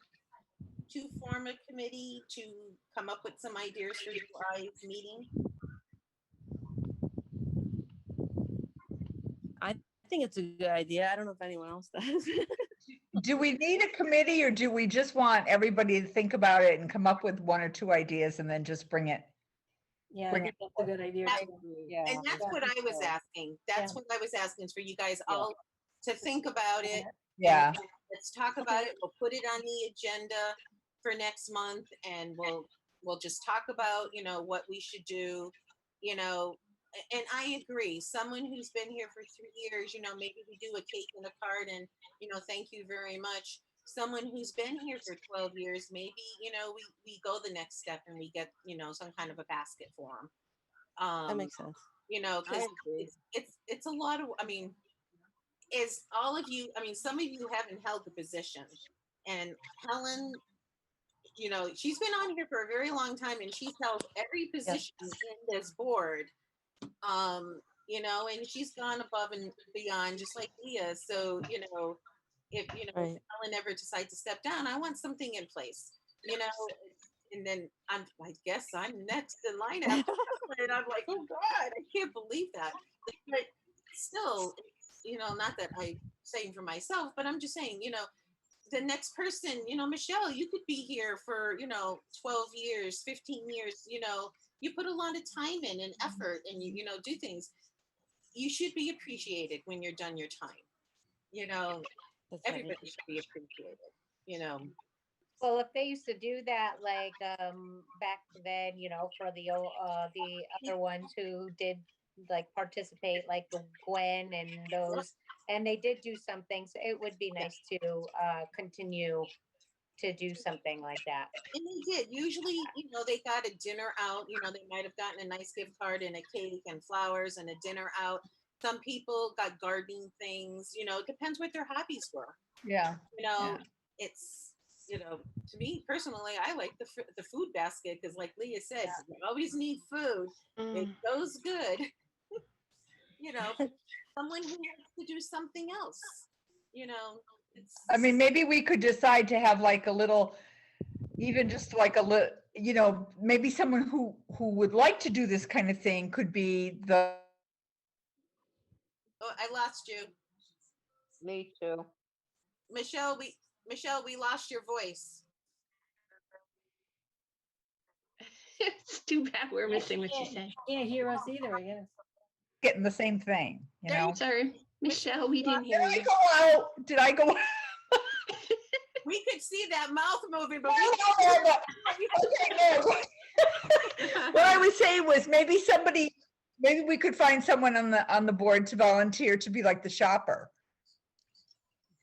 to form a committee to come up with some ideas for July's meeting? I think it's a good idea. I don't know if anyone else does. Do we need a committee, or do we just want everybody to think about it and come up with 1 or 2 ideas and then just bring it? Yeah, I Bring think that's a good idea. That- too. Yeah. And that's what I was asking. That's what I was asking, is for you guys all to think about it. Yeah. Let's talk about it. We'll put it on the agenda for next month, and we'll just talk about, what we should do, and I agree. Someone who's been here for 3 years, maybe we do a cake and a card and, thank you very much. Someone who's been here for 12 years, maybe, we go the next step and we get, some kind of a basket for them. That makes sense. Because it's a lot of, I mean, is all of you, I mean, some of you haven't held the position, and Helen, she's been on here for a very long time, and she's held every position in this board, and she's gone above and beyond, just like Leah. So, if, if Helen ever decides to step down, I want something in place, and then I guess I'm next in line after Helen, and I'm like, oh God, I can't believe that. But still, not that I'm saying for myself, but I'm just saying, the next person, Michelle, you could be here for, 12 years, 15 years, you put a lot of time in and effort, and you do things. You should be appreciated when you're done your time. Everybody should be appreciated, Well, if they used to do that, like back then, for the other ones who did like participate, like the Gwen and those, and they did do some things, it would be nice to continue to do something like that. And they did. Usually, they got a dinner out. They might have gotten a nice gift card and a cake and flowers and a dinner out. Some people got gardening things. It depends what their hobbies were. Yeah. It's, to me personally, I like the food basket, because like Leah said, you always need food. It goes good. Someone who wants to do something else. I mean, maybe we could decide to have like a little, even just like a little, maybe someone who would like to do this kind of thing could be the. Oh, I lost you. Me too. Michelle, we lost your voice. It's too bad we're missing what you say. Can't hear us either, I guess. Getting the same thing, Sorry, Michelle, we didn't hear Did I you. go out? Did I go out? We could see that mouth moving, but Okay, no. What I was saying was maybe we could find someone on the board to volunteer to be like the shopper.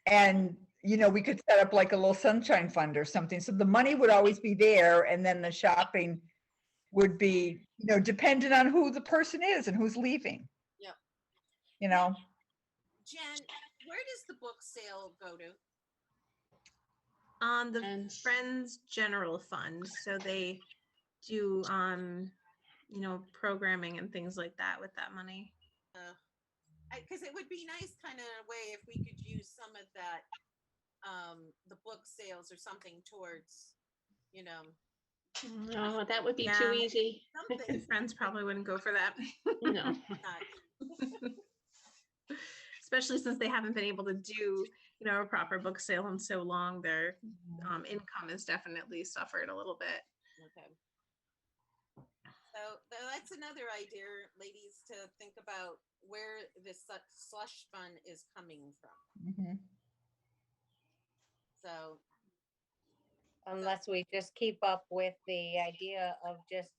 And, you know, we could set up like a little sunshine fund or something. So the money would always be there and then the shopping would be, you know, dependent on who the person is and who's leaving. Yep. You know? Jen, where does the book sale go to? On the And Friends General Fund. So they do, you know, programming and things like that with that money. Because it would be nice kind of a way if we could use some of that, the book sales or something towards, you know, oh, that would be Yeah. too easy. something. Friends probably wouldn't go for that. No. Not- Especially since they haven't been able to do, you know, a proper book sale in so long. Their income has definitely suffered a little bit. Okay. So that's another idea, ladies, to think about where this slush fund is coming from. Mhm. So Unless we just keep up with the idea of just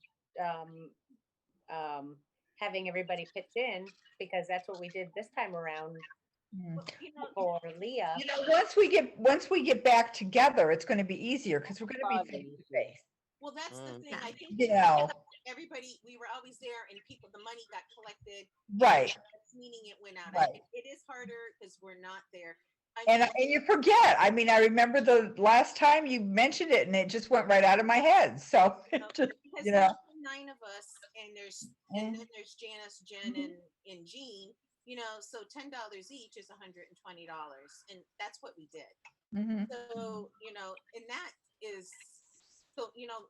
having everybody pitch in, because that's what we did this time around Mhm. you know, for Leah. You know, once we get back together, it's going to be easier because we're going to be face to face. well, that's the thing. I think You know, everybody, we were always there, and people, the money got collected. right. Meaning it went out. Right. It is harder because we're not there. I And mean, you forget. I mean, I remember the last time you mentioned it, and it just went right out of my head. So, because you know. there's 9 of us, and then there's Janice, Jen, and Jean. You know, so $10 each is $120, and that's what we did. Mhm. So, you know, and that is, so, you know,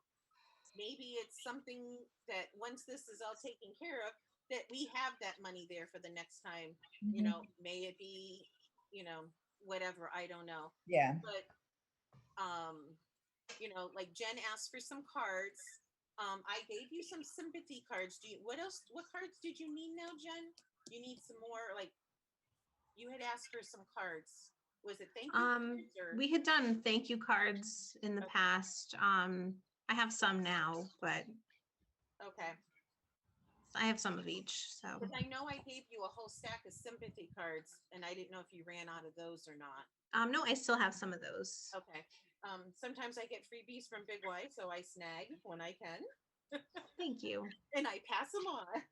maybe it's something that once this is all taken care of, that we have that money there for the next time. You Mhm. know, may it be, you know, whatever, I don't know. Yeah. But you know, like Jen asked for some cards. I gave you some sympathy cards. What cards did you need now, Jen? You need some more, like, you had asked for some cards. Was it thank you cards or? We had done thank you cards in the past. I have some now, but Okay. I have some of each. So Because I know I gave you a whole stack of sympathy cards, and I didn't know if you ran out of those or not. no, I still have some of those. Okay. Sometimes I get freebies from Big Y, so I snag when I can. Thank you. And I pass them on.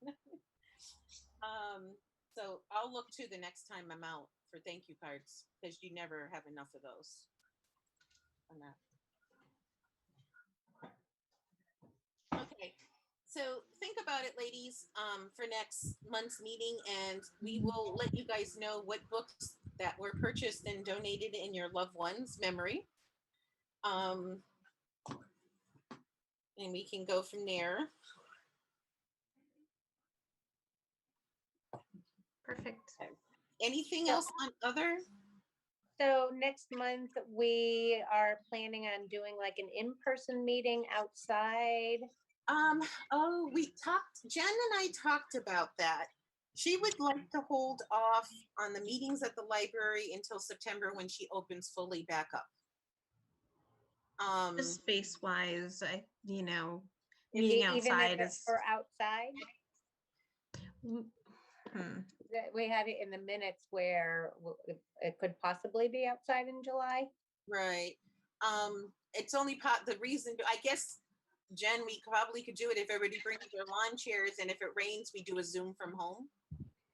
So I'll look to the next time I'm out for thank you cards, because you never have enough of those. On that. Okay. So think about it, ladies, for next month's meeting, and we will let you guys know what books that were purchased and donated in your loved one's memory. And we can go from there. Perfect. Anything else on other? So next month, we are planning on doing like an in-person meeting outside. Oh, Jen and I talked about that. She would like to hold off on the meetings at the library until September, when she opens fully back up. Just space wise, you know, If meeting you- even if outside it's is. for outside. Hmm. We had it in the minutes where it could possibly be outside in July. Right. It's only the reason, I guess, Jen, we probably could do it if everybody brings their lawn chairs, and if it rains, we do a Zoom from home.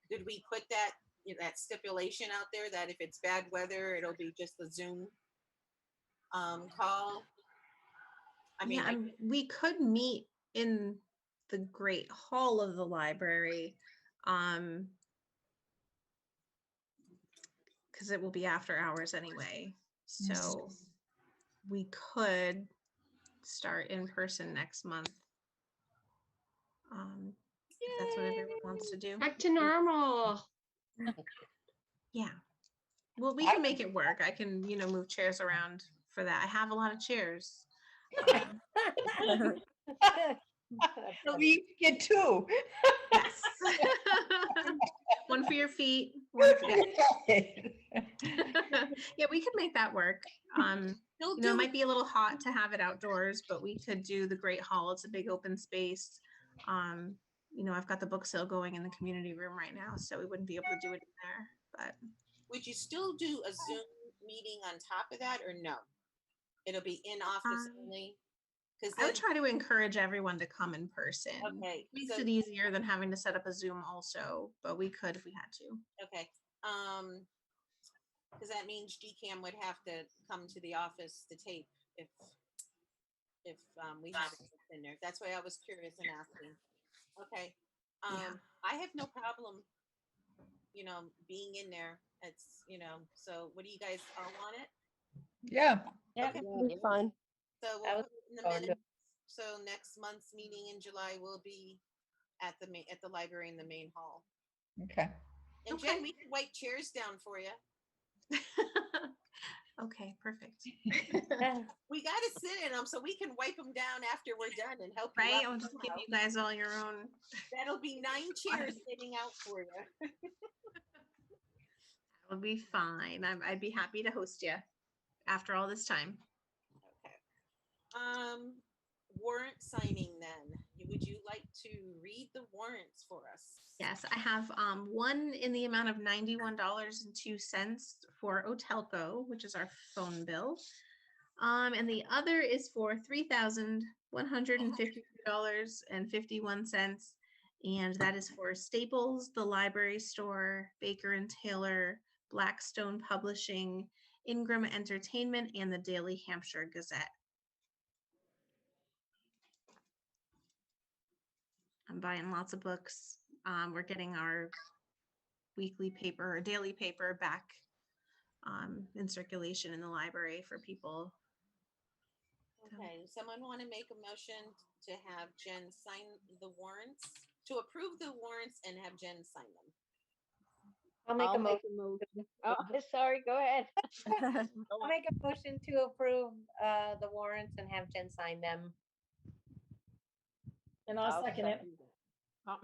Did we put that, that stipulation out there that if it's bad weather, it'll be just a Zoom call? I mean, Yeah, we could meet in the Great Hall of the library, because it will be after hours anyway. So we could start in person next month. If that's what everyone wants to do. Back to normal. Yeah. Well, we can make it work. I can, move chairs around for that. I have a lot of chairs. So we get 2. Yes. One for your feet. One for Okay. yeah, we could make that work. Still You know, it do might be a little hot to have it outdoors, but we could do the Great Hall. It's a big open space. You know, I've got the book sale going in the community room right now, so we wouldn't be able to do it in there. But Would you still do a Zoom meeting on top of that, or no? It'll be in office only? Because I then, would try to encourage everyone to come in person. okay, Makes so, it easier than having to set up a Zoom also, but we could if we had to. okay. Because that means GCAM would have to come to the office to tape if we have it in there. That's why I was curious and asking. Okay. Yeah. I have no problem, being in there. It's, so what do you guys all want it? Yeah. Yeah. Okay. It's fun. So I we'll was put it in the forward to minutes. So next month's meeting in July will be at the library in the main hall. Okay. And Okay. Jen, we can wipe chairs down for you. Okay, perfect. We got to sit in them so we can wipe them down after we're done and help you Right? out I'll just give somehow. you guys all your own. That'll be 9 chairs sitting out for you. That would be fine. I'd be happy to host you after all this time. Okay. Warrant signing then. Would you like to read the warrants for us? Yes, I have one in the amount of $91.02 for Otelco, which is our phone bill. And the other is for $3,152.51. And that is for Staples, the library store, Baker and Taylor, Blackstone Publishing, Ingram Entertainment, and the Daily Hampshire Gazette. I'm buying lots of books. We're getting our weekly paper or daily paper back in circulation in the library for people. Okay, someone want to make a motion to have Jen sign the warrants, to approve the warrants and have Jen sign them? I'll make a motion. Oh, sorry, go ahead. I'll make a motion to approve the warrants and have Jen sign them. And I'll second it. Um,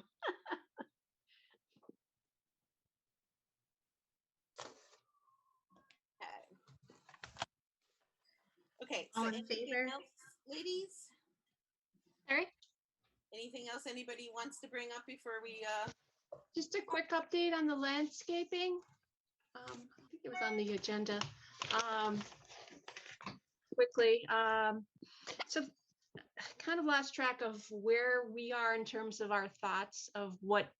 Okay, so All in anything favor? else, ladies? Sorry, Anything else anybody wants to bring up before we, just a quick update on the landscaping. I think it was on the agenda. Quickly, so kind of lost track of where we are in terms of our thoughts of what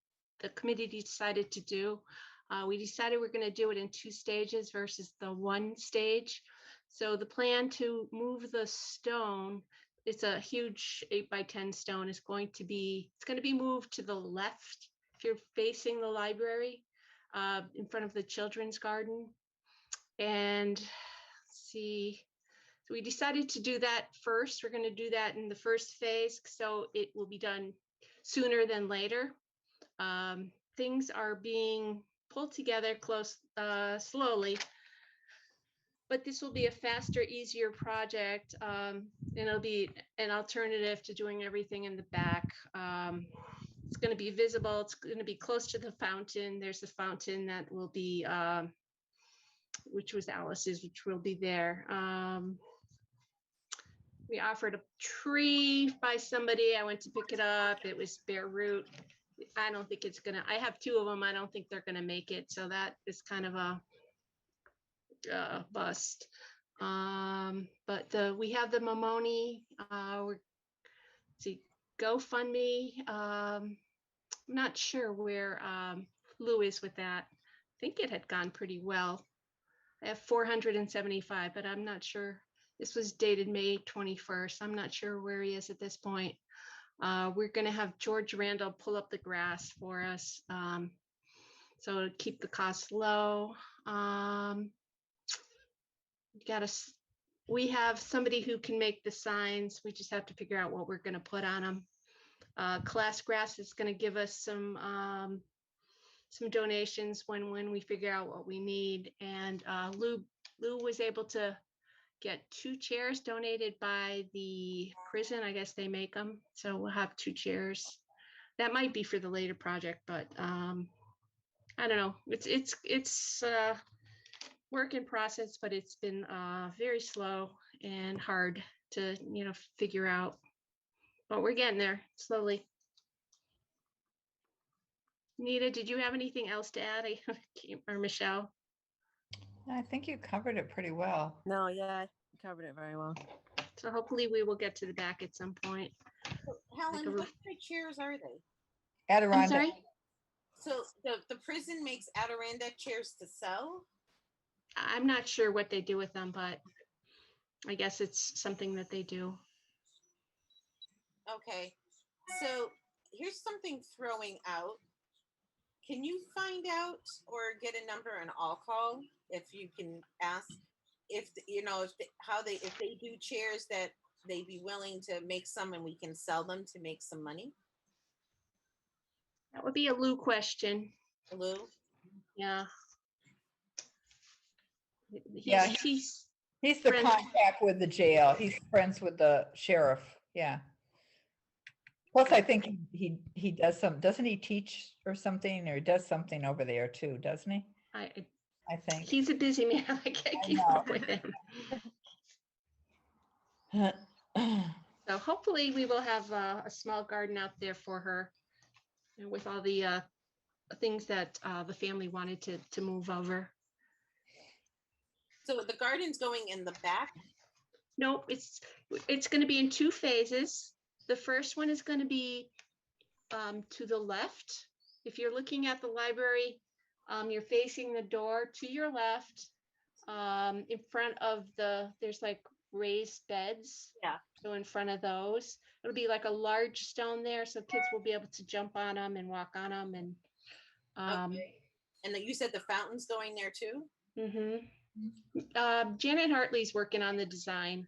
the committee decided to do. We decided we're going to do it in 2 stages versus the 1 stage. So the plan to move the stone, it's a huge 8x10 stone, it's going to be moved to the left if you're facing the library, in front of the children's garden. And let's see, so we decided to do that first. We're going to do that in the first phase, so it will be done sooner than later. Things are being pulled together slowly, but this will be a faster, easier project. And it'll be an alternative to doing everything in the back. It's going to be visible. It's going to be close to the fountain. There's a fountain that will be, which was Alice's, which will be there. We offered a tree by somebody. I went to pick it up. It was bare root. I don't think it's gonna, I have 2 of them. I don't think they're gonna make it. So that is kind of a bust. But we have the Mamoni, GoFundMe. I'm not sure where Lou is with that. I think it had gone pretty well. I have 475, but I'm not sure. This was dated May 21st. I'm not sure where he is at this point. We're going to have George Randall pull up the grass for us. So to keep the costs low. We have somebody who can make the signs. We just have to figure out what we're going to put on them. Class Grass is going to give us some donations when we figure out what we need. And Lou was able to get 2 chairs donated by the prison. I guess they make them. So we'll have 2 chairs. That might be for the later project, but I don't know. It's work in process, but it's been very slow. and hard to, figure out. But we're getting there slowly. Nita, did you have anything else to add? Or Michelle? I think you covered it pretty well. No, yeah, you covered it very well. So hopefully we will get to the back at some point. So, Helen, what kind of chairs are they? I'm Adirondack. sorry? So the prison makes Adirondack chairs to sell? I'm not sure what they do with them, but I guess it's something that they do. Okay. So here's something throwing out. Can you find out or get a number and I'll call if you can ask if if they do chairs that they'd be willing to make some and we can sell them to make some money? That would be a Lou question. Lou? Yeah. Yeah, He's He's the friends. contact with the jail. He's friends with the sheriff. Yeah. Plus, I think he does doesn't he teach or something, or does something over there too, doesn't he? I I think. He's a busy man. I can't keep up with him. So hopefully we will have a small garden out there for her, with all the things that the family wanted to move over. So the garden's going in the back? Nope, it's going to be in 2 phases. The first one is going to be to the left. If you're looking at the library, you're facing the door to your left. In front of there's like raised beds. Yeah. So in front of those, it'll be like a large stone there, so kids will be able to jump on them and walk on them. And Okay. And then you said the fountain's going there too? Mm-hmm. Janet Hartley's working on the design.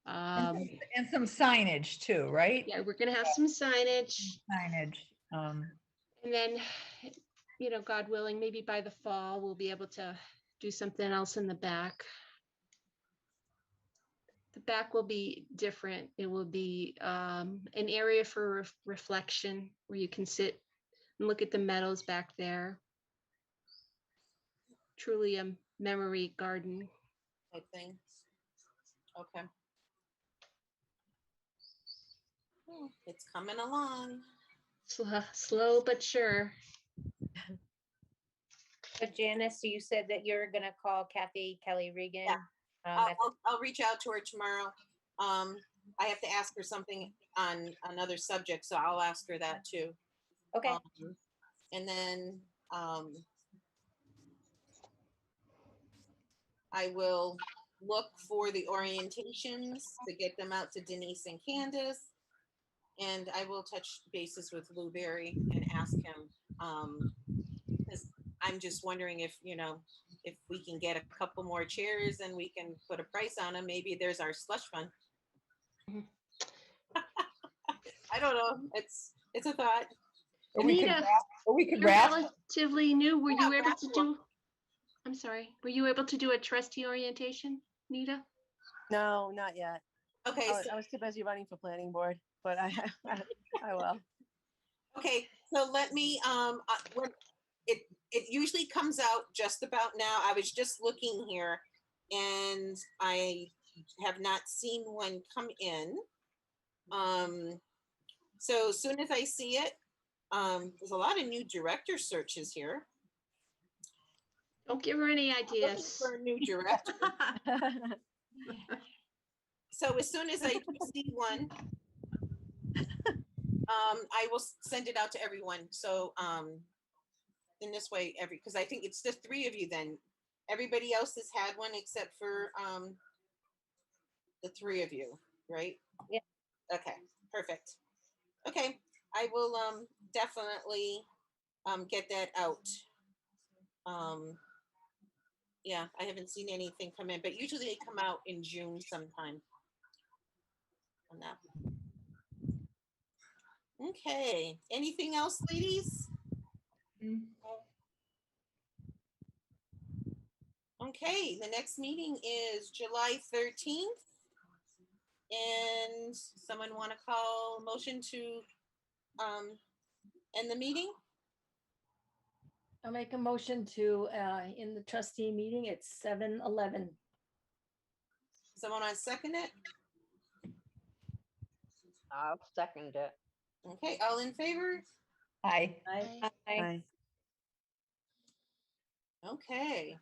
And some signage too, right? Yeah, we're gonna have some signage. Signage. And then, God willing, maybe by the fall, we'll be able to do something else in the back. The back will be different. It will be an area for reflection where you can sit and look at the meadows back there. Truly a memory garden. I think. Okay. It's coming along. Slow but sure. So Janice, so you said that you're gonna call Kathy Kelly Regan? Yeah. I'll reach out to her tomorrow. I have to ask her something on another subject, so I'll ask her that too. Okay. And then I will look for the orientations to get them out to Denise and Candace. And I will touch bases with Lou Berry and ask him, because I'm just wondering if we can get a couple more chairs and we can put a price on them. Maybe there's our slush fund. I don't know. It's a thought. or we could Anita, wrap, or we could You're wrap. relatively new. Were you Yeah, able to do? I'm sorry. Were you able to do a trustee orientation, Nita? No, not yet. Okay. I was too busy running for planning board, but I will. Okay, so let me, when it usually comes out just about now. I was just looking here and I have not seen one come in. So as soon as I see it, there's a lot of new director searches here. Don't give her any I'm looking ideas. for a new director. So as soon as I do see one, I will send it out to everyone. So in this way, because I think it's the 3 of you then. Everybody else has had one except for the 3 of you, right? Yeah. Okay, perfect. Okay, I will definitely get that out. Yeah, I haven't seen anything come in, but usually they come out in June sometime. On that. Okay, anything else, ladies? Okay, the next meeting is July 13th. And someone want to call motion to end the meeting? I'll make a motion to, in the trustee meeting at 7:11. Someone want to second it? I'll second it. Okay, all in favor? Aye. I, Aye. Okay.